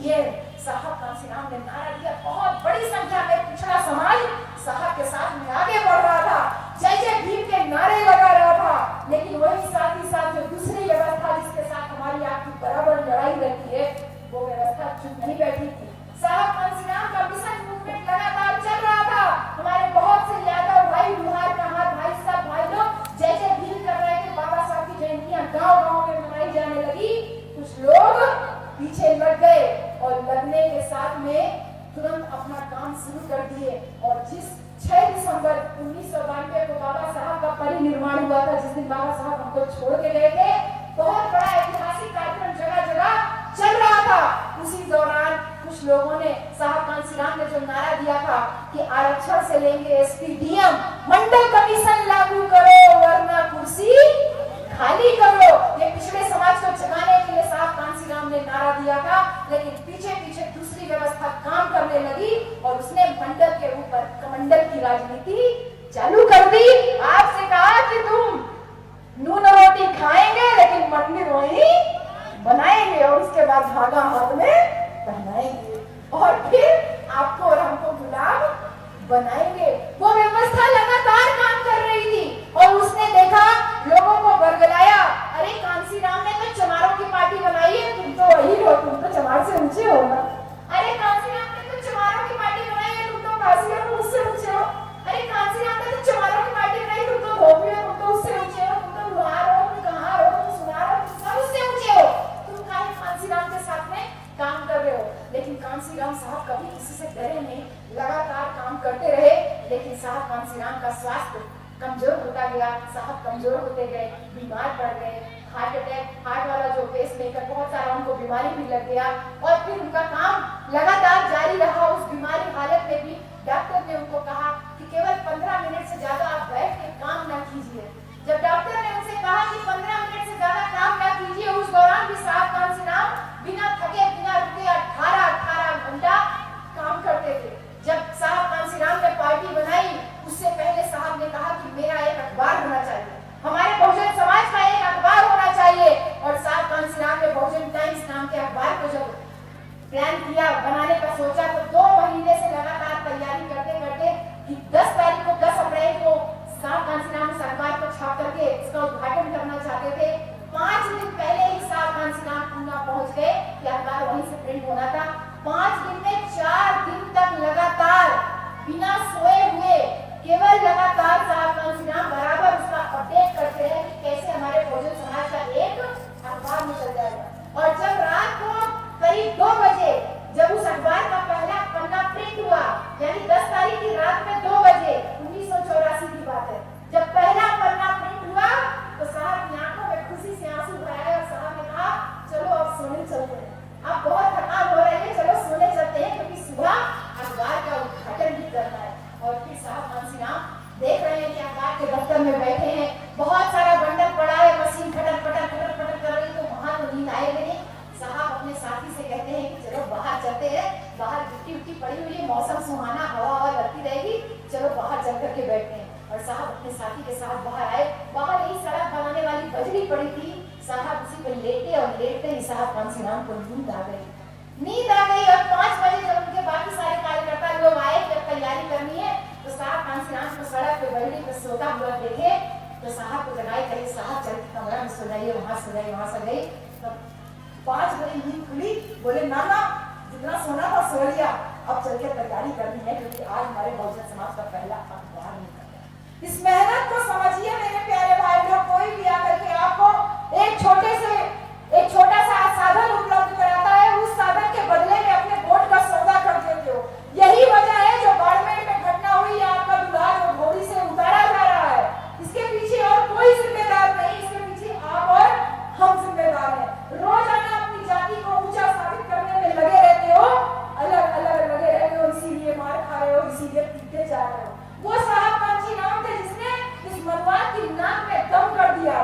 पीएम। साहब कांसीराम ने नारा दिया, बहुत बड़ी संख्या में पिछड़ा समाज साहब के साथ में आगे बढ़ रहा था, जय जय भीम के नारे लगा रहा था। लेकिन वही साथ ही साथ जो दूसरी व्यवस्था जिसके साथ हमारी आपकी बराबर लड़ाई रहती है, वो व्यवस्था चुप नहीं बैठी थी। साहब कांसीराम का मिशन मूवमेंट लगातार चल रहा था। हमारे बहुत से यादव भाई, बिहार का हाथ भाई सब भाई लोग जय जय भीम कर रहे थे। बाबा साहब की जयंतियां गांव-गांव में मनाई जाने लगी। कुछ लोग पीछे लग गए और लगने के साथ में तुरंत अपना काम शुरू कर दिए। और जिस 6 दिसंबर 1992 को बाबा साहब का परिनिर्वाण हुआ था, जिस दिन बाबा साहब हमको छोड़ के गए थे, बहुत बड़ा ऐतिहासिक कार्यक्रम जगह जगह चल रहा था। उसी दौरान कुछ लोगों ने, साहब कांसीराम ने जो नारा दिया था कि आरक्षण से लेंगे एसपीडीएम, मंडल कमीशन लागू करो वरना कुर्सी खाली करो, ये पिछड़े समाज को जगाने के लिए साहब कांसीराम ने नारा दिया था। लेकिन पीछे पीछे दूसरी व्यवस्था काम करने लगी और उसने मंडल के ऊपर कमंडल की राजनीति चालू कर दी। आपसे कहा कि तुम नून रोटी खाएंगे लेकिन मंदिर वही बनाएंगे और उसके बाद धागा हाथ में पहनाएंगे और फिर आपको और हमको गुलाम बनाएंगे। वो व्यवस्था लगातार काम कर रही थी और उसने देखा, लोगों को बरगलाया, अरे कांसीराम ने तो चमारों की पार्टी बनाई है, तुम तो वही हो, तुम तो चमार से ऊंचे हो ना। अरे कांसीराम ने तो चमारों की पार्टी बनाई है, तुम तो कांसीराम से उससे ऊंचे हो। अरे कांसीराम ने तो चमारों की पार्टी बनाई, तुम तो धोबी हो, तुम तो उससे ऊंचे हो, तुम तो लुहार हो, तुम कहार हो, तुम सुनार हो, तुम सब उससे ऊंचे हो। तुम काहे कांसीराम के साथ में काम कर रहे हो? लेकिन कांसीराम साहब कभी किसी से डरे नहीं, लगातार काम करते रहे। लेकिन साहब कांसीराम का स्वास्थ्य कमजोर होता गया, साहब कमजोर होते गए, बीमार पड़ गए, हार्ट अटैक, हार्ट वाला जो पेसमेकर, बहुत सारा उनको बीमारी भी लग गया और फिर उनका काम लगातार जारी रहा। उस बीमारी हालत में भी डॉक्टर ने उनको कहा कि केवल 15 मिनट से ज्यादा आप बैठ के काम ना कीजिए। जब डॉक्टर ने उनसे कहा कि 15 मिनट से ज्यादा काम ना कीजिए, उस दौरान भी साहब कांसीराम बिना थके बिना रुके 18 घंटा काम करते थे। जब साहब कांसीराम ने पार्टी बनाई, उससे पहले साहब ने कहा कि मेरा एक अखबार होना चाहिए, हमारे बहुजन समाज का एक अखबार होना चाहिए। और साहब कांसीराम ने बहुजन टाइम्स नाम के अखबार को जब प्लान किया, बनाने का सोचा, तो 2 महीने से लगातार तैयारी करते करते कि 10 तारीख को 10 अप्रैल को साहब कांसीराम उस अखबार को छाप करके इसका उद्घाटन करना चाहते थे। 5 दिन पहले ही साहब कांसीराम पूना पहुंच गए कि अखबार वहीं से प्रिंट होना था। 5 दिन में 4 दिन तक लगातार बिना सोए हुए, केवल लगातार साहब कांसीराम बराबर उसका अपडेट करते हैं कि कैसे हमारे बहुजन समाज का एक अखबार निकल जाएगा। और जब रात को करीब 2 बजे जब उस अखबार का पहला पन्ना प्रिंट हुआ, यानी 10 तारीख की रात में 2 बजे 1984 की बात है, जब पहला पन्ना प्रिंट हुआ तो साहब की आंखों में खुशी से आंसू भर आए और साहब ने कहा, चलो अब सोने चलते हैं, आप बहुत थकान हो रही है, चलो सोने चलते हैं क्योंकि सुबह अखबार का उद्घाटन भी करना है। और फिर साहब कांसीराम देख रहे हैं कि अखबार के दफ्तर में बैठे हैं, बहुत सारा बंडल पड़ा है, मशीन खटर पटर कर रही, तो वहां तो नींद आएगी नहीं। साहब अपने साथी से कहते हैं कि चलो बाहर चलते हैं, बाहर गिट्टी उट्टी पड़ी हुई है, मौसम सुहाना, हवा लगती रहेगी, चलो बाहर चल करके बैठते हैं। और साहब अपने साथी के साथ बाहर आए, बाहर यही सड़क बनाने वाली बजरी पड़ी थी, साहब उसी पे लेटे और लेटते ही साहब कांसीराम को नींद आ गई। और 5 बजे जब उनके बाकी सारे कार्यकर्ता लोग आए कि अब तैयारी करनी है, तो साहब कांसीराम को सड़क पे बजरी पे सोता हुआ देखे तो साहब को जगाए, कहे साहब चल के कमरा में सो जाइए, वहां सो जाइए, वहां सो गई। तो 5 बजे नींद खुली, बोले ना जितना सोना था सो लिया, अब चल के तैयारी करनी है क्योंकि आज हमारे बहुजन समाज का पहला अखबार निकल गया। इस मेहनत को समझिए मेरे प्यारे भाई लोग, कोई भी आकर के आपको एक छोटा सा साधन उपलब्ध कराता है, उस साधन के बदले में अपने वोट का सौदा कर देते हो। यही वजह है जो बाड़मेर में घटना हुई, आपका दूल्हा जो घोड़ी से उतारा जा रहा है, इसके पीछे और कोई जिम्मेदार नहीं, इसके पीछे आप और हम जिम्मेदार हैं। रोजाना अपनी जाति को ऊंचा साबित करने में लगे रहते हो, अलग लगे रहते हो, इसीलिए मार खा रहे हो, इसीलिए पीटे जा रहे हो। वो साहब कांसीराम थे जिसने इस मनुवाद की नाक में दम कर दिया,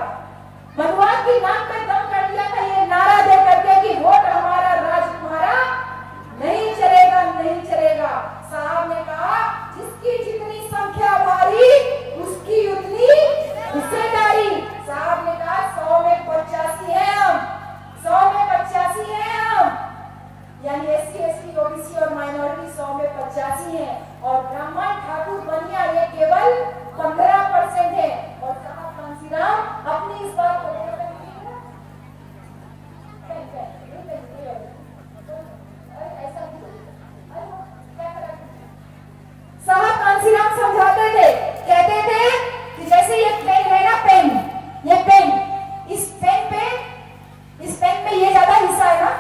मनुवाद की नाक में दम कर दिया था। ये नारा SC ST OBC और माइनॉरिटी 100 में 85 है और ब्राह्मण ठाकुर बनिया ये केवल 15% है। और साहब कांसीराम अपनी इस बात को साहब कांसीराम समझाते थे, कहते थे कि जैसे ये पेन है ना, पेन, ये पेन, इस पेन पे ये ज्यादा हिस्सा है ना,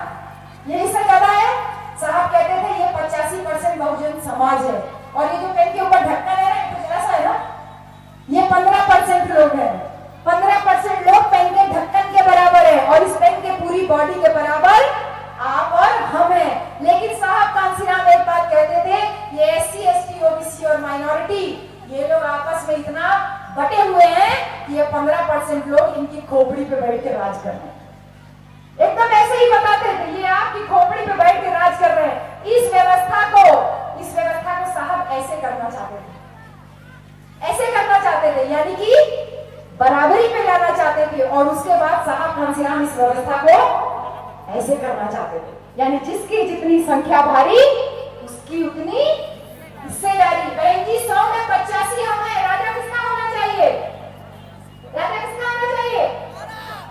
ये हिस्सा ज्यादा है। साहब कहते थे ये 85% बहुजन समाज है और ये जो पेन के ऊपर ढक्कन है ना, तो जरा सा है ना, ये 15% लोग हैं। 15% लोग पेन के ढक्कन के बराबर है और इस पेन के पूरी बॉडी के बराबर आप और हम हैं। लेकिन साहब कांसीराम एक बात कहते थे, ये SC ST OBC और माइनॉरिटी ये लोग आपस में इतना बटे हुए हैं कि ये 15% लोग इनकी खोपड़ी पे बैठ के राज कर रहे हैं। एकदम ऐसे ही बताते थे, ये आपकी खोपड़ी पे बैठ के राज कर रहे हैं। इस व्यवस्था को साहब ऐसे करना चाहते थे, ऐसे करना चाहते थे, यानी कि बराबरी पे लाना चाहते थे। और उसके बाद साहब कांसीराम इस व्यवस्था को ऐसे करना चाहते थे, यानी जिसकी जितनी संख्या भारी उसकी उतनी हिस्सेदारी। बहन जी 100 में 85 हम हैं, राजा किसका होना चाहिए? राजा किसका होना चाहिए?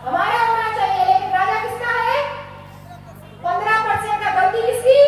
हमारा होना चाहिए। लेकिन राजा किसका है? 15% का। गलती किसकी?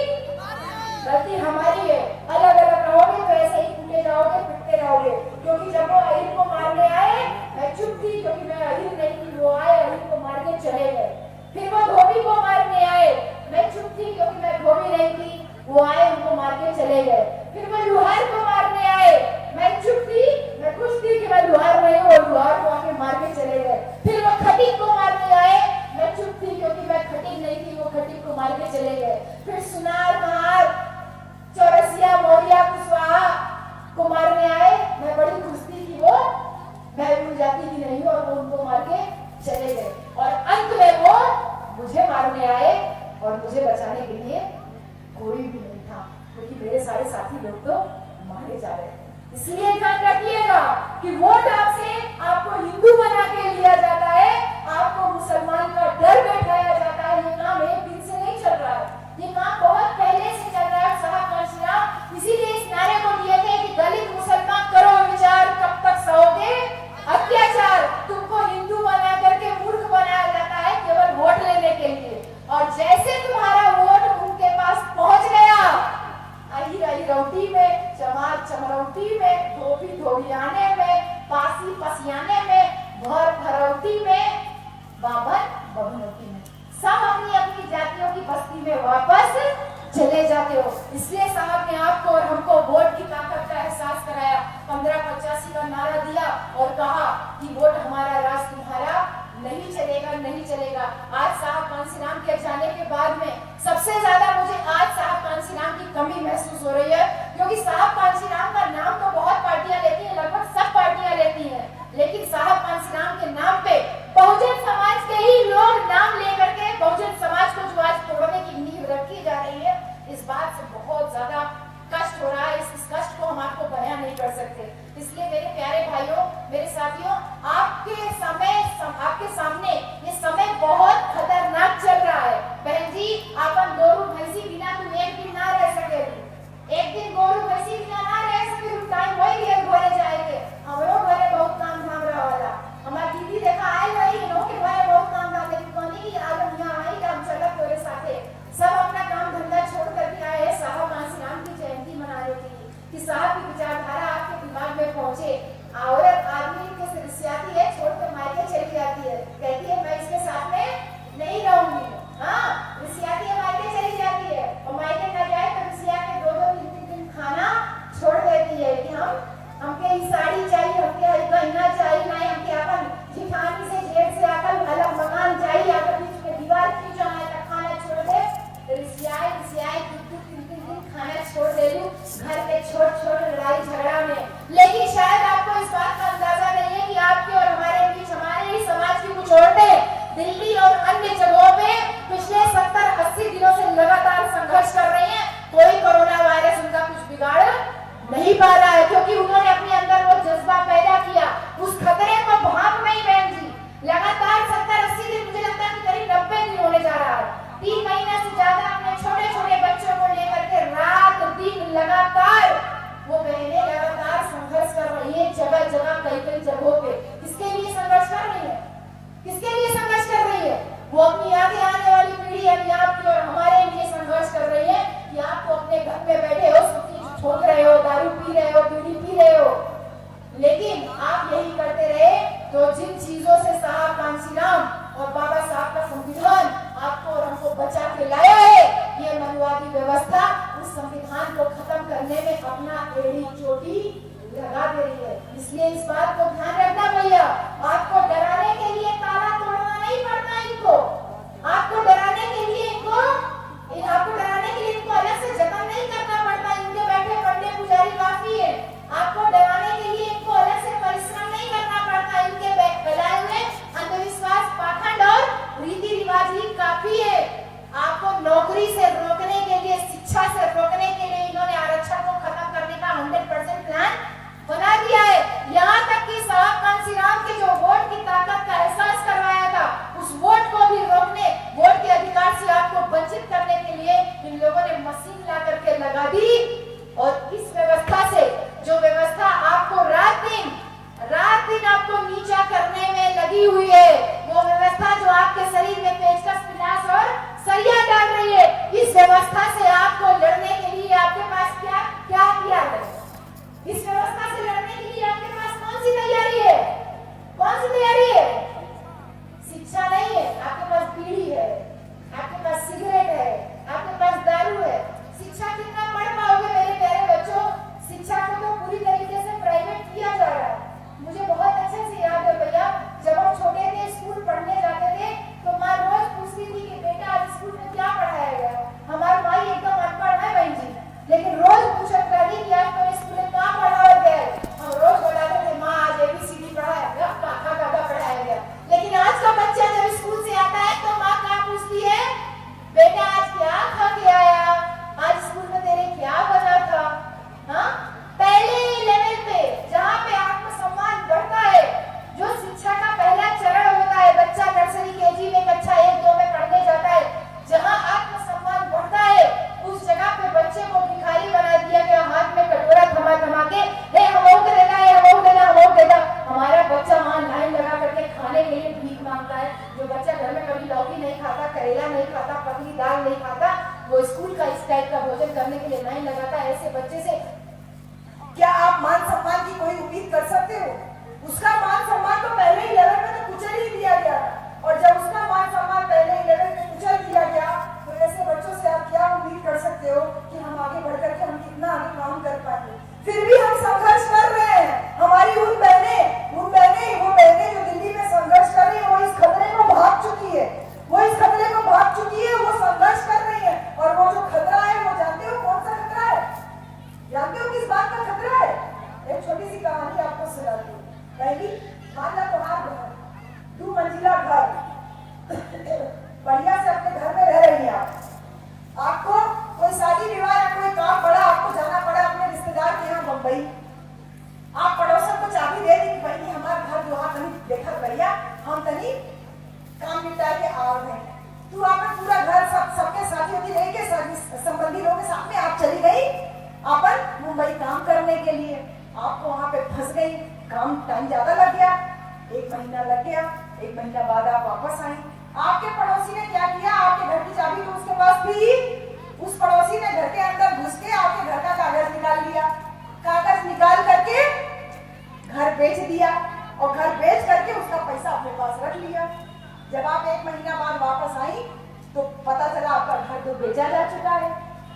गलती हमारी है। अलग अलग रहोगे तो ऐसे ही टूटे जाओगे, पिटते रहोगे। क्योंकि जब वो अहिर को मारने आए, मैं चुप थी क्योंकि मैं अहिर नहीं थी। वो आए, अहिर को मार के चले गए। फिर वो धोबी को मारने आए, मैं चुप थी क्योंकि मैं धोबी नहीं थी। वो आए, उनको मार के चले गए। फिर वो लुहार को मारने आए, मैं चुप थी, मैं खुश थी कि मैं लुहार नहीं हूँ, और लुहार को आके मार के चले गए। फिर वो खटीक को मारने आए, मैं चुप थी क्योंकि मैं खटीक नहीं थी, वो खटीक को मार के चले गए। फिर सुनार, महार, चौरसिया, मौर्या, कुशवाहा को मारने आए, मैं बड़ी खुश थी कि वो मैं भूल जाती ही नहीं और वो उनको मार के चले गए। और अंत में वो मुझे मारने आए और मुझे बचाने के लिए कोई भी नहीं था, क्योंकि मेरे सारे साथी लोग तो मारे जा रहे थे। इसलिए ध्यान रखिएगा कि वोट आपको हिंदू बना के लिया जाता है, आपको मुसलमान का डर बैठाया जाता है। ये काम एक दिन से नहीं चल रहा है, ये काम बहुत पहले से चल रहा है। साहब कांसीराम इसीलिए इस नारे को दिए थे कि दलित मुसलमान करो विचार, कब तक सहोगे अत्याचार। तुमको हिंदू बना करके मूर्ख बनाया जाता है केवल वोट लेने के लिए। और जैसे तुम्हारा वोट उनके पास पहुंच गया, अहिरौटी में, चमार चमरौटी में, धोबी धोबियाने में, पासी पसियाने में, भर भरौती में, बाबर बबनौती में, सब अपनी अपनी जातियों की बस्ती में वापस चले जाते हो। इसलिए साहब ने आपको और हमको वोट की ताकत का एहसास कराया। 1585 का नारा दिया और कहा कि वोट हमारा, राज तुम्हारा नहीं चलेगा, नहीं चलेगा। आज साहब कांसीराम के जाने के बाद में सबसे ज्यादा मुझे आज साहब कांसीराम की कमी महसूस हो रही है, क्योंकि साहब कांसीराम का नाम तो बहुत पार्टियां लेती हैं, लगभग सब पार्टियां लेती हैं, लेकिन साहब कांसीराम के नाम पे बहुजन समाज के ही लोग नाम लेकर के बहुजन समाज को जो आज तोड़ने की नींव रखी जा रही है, इस बात से बहुत ज्यादा कष्ट हो रहा है। इस कष्ट को हम आपको बयान नहीं कर सकते। इसलिए मेरे प्यारे भाइयों, मेरे साथियों, आपके सामने ये समय बहुत खतरनाक चल रहा है। बहन जी, आपन गोरू भैंसी बिना तुम एक दिन ना रह सकेगी, एक दिन गोरू भैंसी बिना ना रह सके, टाइम वही है घरे जाएंगे। हमरो घरे बहुत काम धाम रहा वाला, हमार दीदी देखा आए रही नो के घरे बहुत काम धाम, लेकिन कोनी की आज हम यहाँ आई काम चलत तोरे साथे, सब अपना काम धंधा छोड़ करके आए हैं साहब कांसीराम की जयंती मनाने के लिए, कि साहब की विचारधारा आपके दिमाग में पहुंचे। औरत आदमी के सिरसियाती है, छोड़कर मायके चली जाती है, कहती है मैं इसके साथ में नहीं रहूंगी। हाँ, रिसियाती है, मायके चली जाती है, और मायके न जाए तो रिसिया के 2-2 दिन खाना छोड़ देती है कि हमके ही साड़ी चाहिए, हमके गहना चाहिए, नहीं हमके अपन जिठानी से जेठ से आकर अलग मकान चाहिए, अगर बीच में दीवार खींचा है तो खाना छोड़ दे। रिसियाए 2-3 दिन खाना छोड़ दे लूं घर पे छोट लड़ाई झगड़ा में। लेकिन शायद आपको इस बात का अंदाजा नहीं है कि आपके और हमारे बीच, हमारे ही समाज की कुछ औरतें दिल्ली और अन्य जगहों पे पिछले 70-80 दिनों से लगातार संघर्ष कर रही हैं। कोई कोरोना वायरस उनका कुछ बिगाड़ नहीं पा रहा है, क्योंकि उन्होंने अपने अंदर वो जज्बा पैदा किया। उस खतरे को भाग नहीं बहन जी, लगातार 70-80 दिन, मुझे लगता है कि करीब 90 दिन होने जा रहा है, 3 महीने से ज्यादा अपने छोटे छोटे बच्चों मशीन ला करके लगा दी और इस व्यवस्था से, जो व्यवस्था आपको रात दिन आपको नीचा करने में लगी हुई है, वो व्यवस्था जो आपके शरीर में पेचकस, पिलास और सरिया डाल रही है, इस व्यवस्था से आपको लड़ने के लिए आपके पास क्या हथियार है? इस व्यवस्था से लड़ने के लिए आपके पास कौन सी तैयारी है? कौन सी तैयारी है? शिक्षा नहीं है, आपके पास बीड़ी है, आपके पास सिगरेट है, आपके पास दारू है। शिक्षा कितना पढ़ पाओगे मेरे प्यारे बच्चों? शिक्षा को तो पूरी तरीके से प्राइवेट किया जा रहा है। मुझे बहुत अच्छे से याद है भैया, जब हम छोटे थे, स्कूल पढ़ने जाते थे, तो माँ रोज पूछती थी कि बेटा आज स्कूल में क्या पढ़ाया गया। हमारी माँ एकदम अनपढ़ है बहन जी, लेकिन रोज पूछत रही कि आज तुम्हें स्कूल में क्या पढ़ाया गया है। हम रोज बताते थे माँ आज ABCD पढ़ाया गया, काका दादा पढ़ाया गया। लेकिन आज का बच्चा जब स्कूल से आता है तो माँ क्या पूछती है? बेटा आज क्या खा के आया, आज स्कूल में तेरे क्या बना था? हाँ, पहले लेवल पे जहाँ पे आत्मसम्मान बढ़ता है, जो शिक्षा का पहला चरण होता है, बच्चा नर्सरी KG में कक्षा 1-2 में पढ़ने जाता है, जहाँ आत्मसम्मान बढ़ता है, उस जगह पे बच्चे को भिखारी बना दिया गया, हाथ में कटोरा थमा के, हे हमको देना, हे हमको देना, हमको देना। हमारा बच्चा वहाँ लाइन लगा करके खाने के लिए भीख मांगता है। जो बच्चा घर में कभी लौकी नहीं खाता, करेला नहीं खाता, पतली दाल नहीं खाता, वो स्कूल का इस टाइप का भोजन करने के लिए लाइन लगाता है। ऐसे बच्चे से क्या आप मान सम्मान की कोई उम्मीद कर सकते हो? उसका मान सम्मान तो पहले ही लेवल में तो कुचल ही दिया गया, और जब उसका मान सम्मान पहले ही लेवल में कुचल दिया गया, तो ऐसे बच्चों से आप क्या उम्मीद कर सकते हो कि हम आगे बढ़ करके हम कितना आगे काम कर पाएंगे? फिर भी हम संघर्ष कर रहे हैं। हमारी वो बहनें जो दिल्ली में संघर्ष कर रही है, वो इस खतरे को भाग चुकी है, वो संघर्ष कर रही है। और वो जो खतरा है, वो जानते हो कौन सा खतरा है? जानते हो किस बात का खतरा है? एक छोटी सी कहानी आपको सुनाती हूँ। पहली, मान लो तुम्हारा घर 2 मंजिला घर, बढ़िया से अपने घर में रह रही है आपको कोई शादी विवाह या कोई काम पड़ा, आपको जाना पड़ा अपने रिश्तेदार के यहाँ बम्बई। आप पड़ोसन को चाबी दे दी कि भाई हमारा घर जो कहीं देखा भैया, हम तनी काम निपटा के आ रहे हैं। तू आपका पूरा घर सबके साथी होती रही के संबंधी लोगों के साथ में आप चली गई अपन मुंबई काम करने के लिए। आपको वहां पे फंस गई, काम टाइम ज्यादा लग गया, 1 महीना लग गया। 1 महीना बाद आप वापस आई। आपके पड़ोसी ने क्या किया? आपके घर की चाबी तो उसके पास थी, उस पड़ोसी ने घर के अंदर घुस के आपके घर का कागज निकाल लिया। कागज निकाल करके घर बेच दिया, और घर बेच करके उसका पैसा अपने पास रख लिया। जब आप 1 महीना बाद वापस आई तो पता चला आपका घर तो बेचा जा चुका है।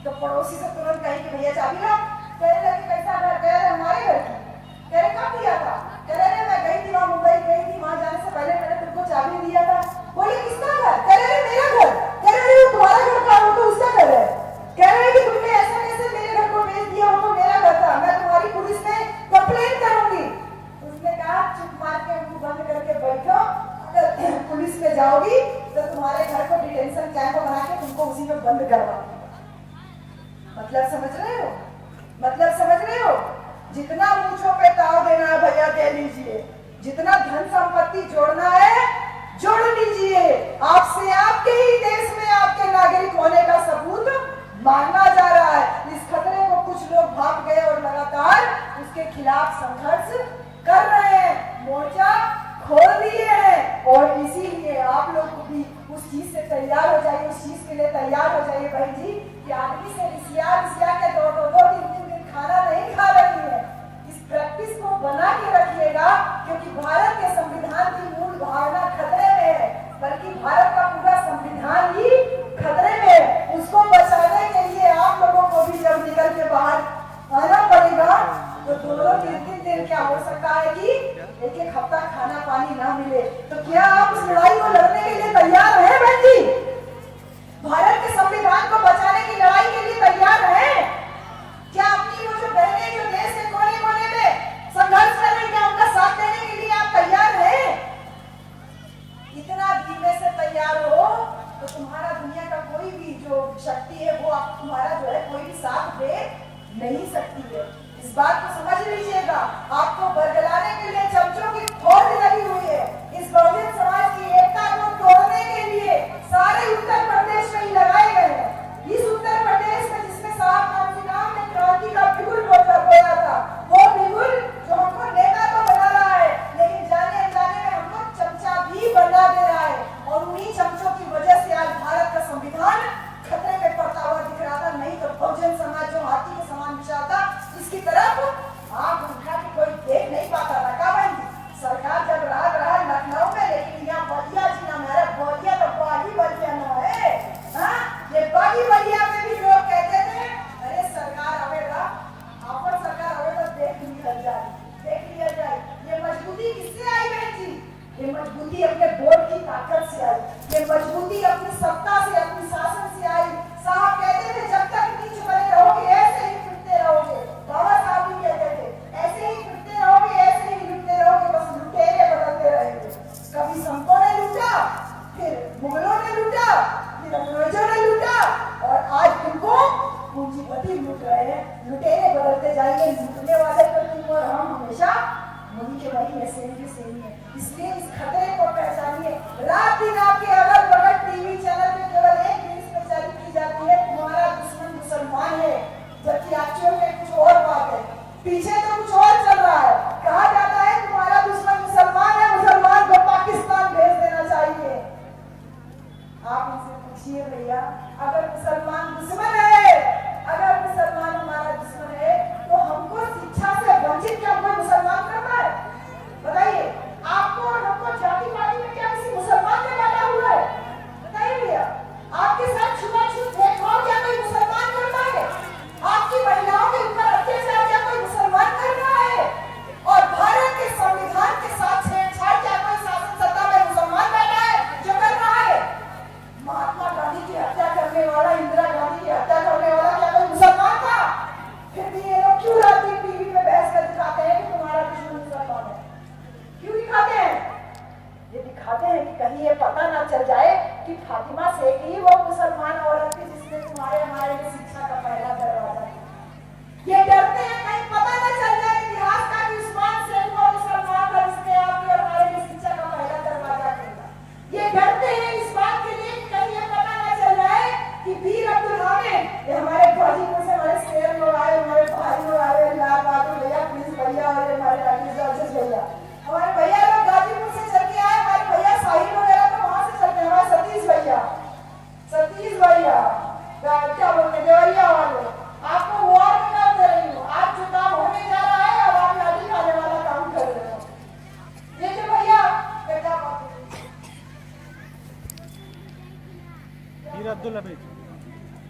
तो पड़ोसी से तुरंत कही कि भैया चाबी ला। कहने लगे कैसा घर? कह रहे हमारे घर की। कह रहे कब दिया था? कह रहे मैं गई थी वहां, मुंबई गई थी, वहां जाने से पहले मैंने तुमको चाबी दिया था। बोले किसका घर? कह रहे मेरा घर। कह रहे वो तुम्हारा घर का, वो तो उसका घर है। कह रहे कि तुमने ऐसा कैसे मेरे घर को बेच दिया? वो तो मेरा घर था, मैं तुम्हारी पुलिस में कंप्लेंट करूंगी। उसने कहा चुप मार के मुंह बंद करके बैठो, अगर पुलिस में जाओगी तो तुम्हारे घर को डिटेंशन कैंप बना के तुमको उसी में बंद करवा दूंगा। मतलब समझ रहे हो? मतलब समझ रहे हो? जितना मूंछों पे ताव देना है भैया दे लीजिए, जितना धन संपत्ति जोड़ना है जोड़ लीजिए। आपसे आपके ही देश में आपके नागरिक होने का सबूत मांगा जा रहा है। इस खतरे को कुछ लोग भाग गए और लगातार उसके खिलाफ संघर्ष कर रहे हैं, मोर्चा खोल दिए हैं। और इसीलिए आप लोग भी उस चीज से तैयार हो जाइए, उस चीज के लिए तैयार हो जाइए बहन जी कि आदमी से रिसिया के 2 दिन खाना नहीं खा रही है। इस प्रैक्टिस को बना के रखिएगा, क्योंकि भारत के संविधान की मूल भावना खतरे में है, बल्कि भारत का पूरा संविधान ही खतरे में है। उसको बचाने के लिए आप लोगों को भी जब निकल के बाहर आना पड़ेगा, तो 2-3 दिन क्या हो सकता है कि 1-1 हफ्ता खाना पानी ना मिले। तो क्या आप उस लड़ाई को लड़ने के लिए तैयार हैं बहन जी? भारत के संविधान को बचाने की लड़ाई के लिए तैयार हैं? क्या अपनी वो जो बहनें जो देश के कोने-कोने में संघर्ष कर रही हैं, उनका साथ देने के लिए आप तैयार हैं? इतना धीमे से तैयार हो तो तुम्हारा दुनिया का कोई भी जो शक्ति है वो आप तुम्हारा जो है कोई भी साथ दे नहीं सकती है। इस बात को समझ लीजिएगा। आपको बरगलाने के लिए चमचों की फौज लगी हुई है। इस बहुजन समाज की एकता को तोड़ने के लिए सारे उत्तर प्रदेश में ही लगाए गए हैं। इस उत्तर प्रदेश में जिसमें पूंजीपति लूट रहे हैं, लुटेरे बदलते जाएंगे, लूटने वाले तो तुम और हम हमेशा वही के वही है, सेम के सेम है। इसलिए इस खतरे को पहचानिए। रात दिन आपके अगल बगल टीवी चैनल पे केवल एक न्यूज प्रचारित की जाती है, तुम्हारा दुश्मन मुसलमान है, जबकि एक्चुअल में कुछ और बात है, पीछे तो कुछ और चल रहा है। कहा जाता है तुम्हारा दुश्मन मुसलमान है, मुसलमान को पाकिस्तान भेज देना चाहिए। आप इनसे पूछिए भैया, अगर मुसलमान दुश्मन है, अगर मुसलमान हमारा दुश्मन है, तो हमको शिक्षा से वंचित क्या कोई मुसलमान करना है? बताइए, आपको और हमको जाति पाति में क्या किसी मुसलमान ने बांटा हुआ है? बताइए भैया, आपके साथ छुआछूत भेदभाव क्या कोई मुसलमान करना है? आपकी महिलाओं के ऊपर अत्याचार क्या कोई मुसलमान कर रहा है? और भारत के संविधान के साथ छेड़छाड़ क्या कोई शासन सत्ता में मुसलमान बैठा है जो कर रहा है? महात्मा गांधी की हत्या करने वाला, इंदिरा गांधी की हत्या करने वाला क्या कोई मुसलमान था? फिर भी ये लोग क्यों रात दिन टीवी में बहस कर दिखाते हैं कि तुम्हारा दुश्मन मुसलमान है? क्यों दिखाते हैं? ये दिखाते हैं कि कहीं ये पता ना चल जाए कि फातिमा शेख ही वो मुसलमान औरत थी जिसने तुम्हारे हमारे लिए शिक्षा का पहला दरवाजा दिया। ये डरते हैं कहीं पता ना चल जाए इतिहास का कि उस्मान शेख वो मुसलमान था जिसने आपके और हमारे लिए शिक्षा का पहला दरवाजा खोला। ये डरते हैं इस बात के लिए कि कहीं ये पता ना चल जाए कि वीर अब्दुल हामिद, ये हमारे गाजीपुर से हमारे शेर लोग आए, हमारे भाई लोग आए, लाल बहादुर भैया, पुलिस भैया और हमारे राजेश भैया, हमारे भैया लोग गाजीपुर से चल के आए, हमारे भैया साहिल वगैरह तो वहां से चलते हैं, हमारे सतीश भैया क्या बोलते देवरिया वाले, आपको वॉर में काम दे रही हूँ, आज जो काम होने जा रहा है अब आप लाठी खाने वाला काम कर रहे हो। देखिए भैया क्या बात है, वीर अब्दुल हमीद,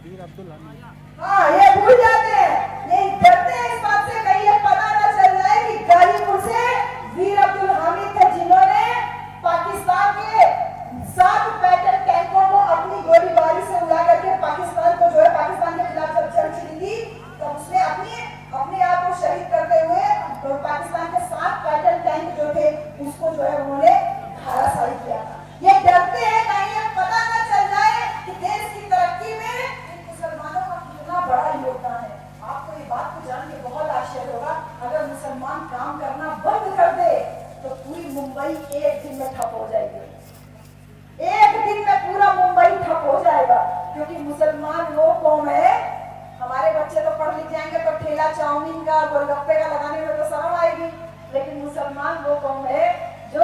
वीर अब्दुल हमीद, हाँ ये भूल जाते हैं, ये डरते हैं इस बात से कहीं ये पता ना चल जाए कि गाजीपुर से वीर अब्दुल हामिद थे जिन्होंने पाकिस्तान के 7 बैटल टैंकों को अपनी गोलीबारी से उड़ा करके पाकिस्तान को जो है पाकिस्तान के खिलाफ जब जंग छिड़ी थी तो उसने अपने आप को शहीद करते हुए तो पाकिस्तान के 7 बैटल टैंक जो थे उसको जो है उन्होंने धराशायी किया था। ये डरते हैं कहीं ये पता ना चल जाए कि देश की तरक्की में इन मुसलमानों का कितना बड़ा योगदान है। आपको ये बात को जान के बहुत आश्चर्य होगा, अगर मुसलमान काम करना बंद कर दे तो पूरी मुंबई एक दिन में ठप हो जाएगी, एक दिन में पूरा मुंबई ठप हो जाएगा, क्योंकि मुसलमान वो कौम है, हमारे बच्चे तो पढ़ लिख जाएंगे तो ठेला चाउमीन का गोलगप्पे का लगाने में तो शर्म आएगी, लेकिन मुसलमान वो कौम है जो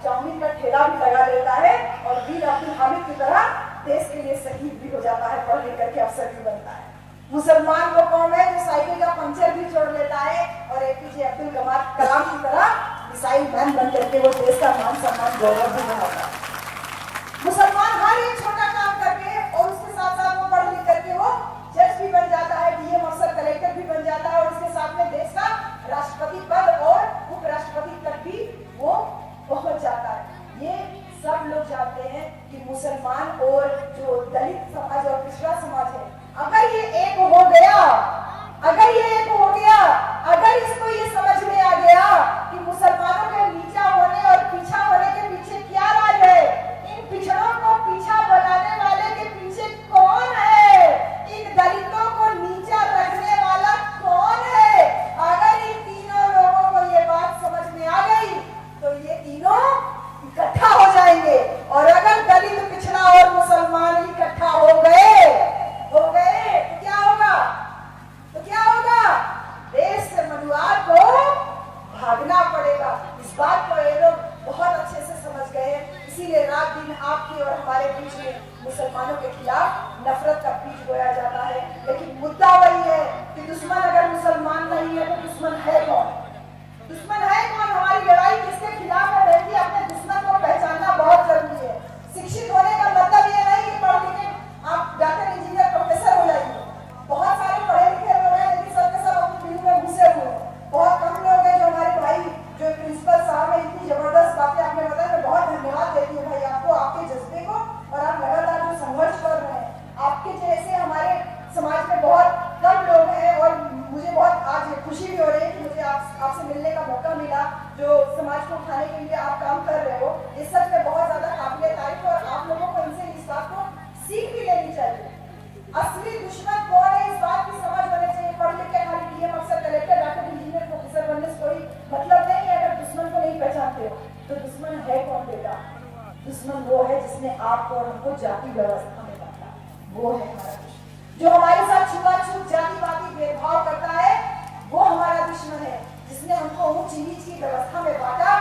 चाउमीन का ठेला भी लगा लेता है और वीर अब्दुल हामिद की तरह देश के लिए शहीद भी हो जाता है, पढ़ लिख करके अफसर भी बनता है। मुसलमान वो कौम है जो साइकिल का पंचर भी छोड़ लेता है और एपीजे अब्दुल कलाम की तरह मिसाइल मैन बन करके वो देश का मान सम्मान गौरव भी बनाता है। मुसलमान हर एक छोटा काम करके और उसके साथ साथ वो पढ़ लिख करके वो जज भी बन जाता है, डीएम अफसर कलेक्टर भी बन जाता है और उसके साथ में देश का राष्ट्रपति पद और उपराष्ट्रपति तक भी वो पहुंच जाता है। ये सब लोग जानते हैं कि मुसलमान और जो दलित समाज और पिछड़ा समाज है, अगर ये एक हो गया, अगर ये एक हो गया, अगर इसको ये समझ में आ गया कि मुसलमानों के नीचा होने और पीछा होने के पीछे क्या राज है, आपको और हमको जाति व्यवस्था में बांटा, वो है हमारा दुश्मन। जो हमारे साथ छुआछूत जातिवादी भेदभाव करता है वो हमारा दुश्मन है, जिसने हमको ऊंच नीच की व्यवस्था में बांटा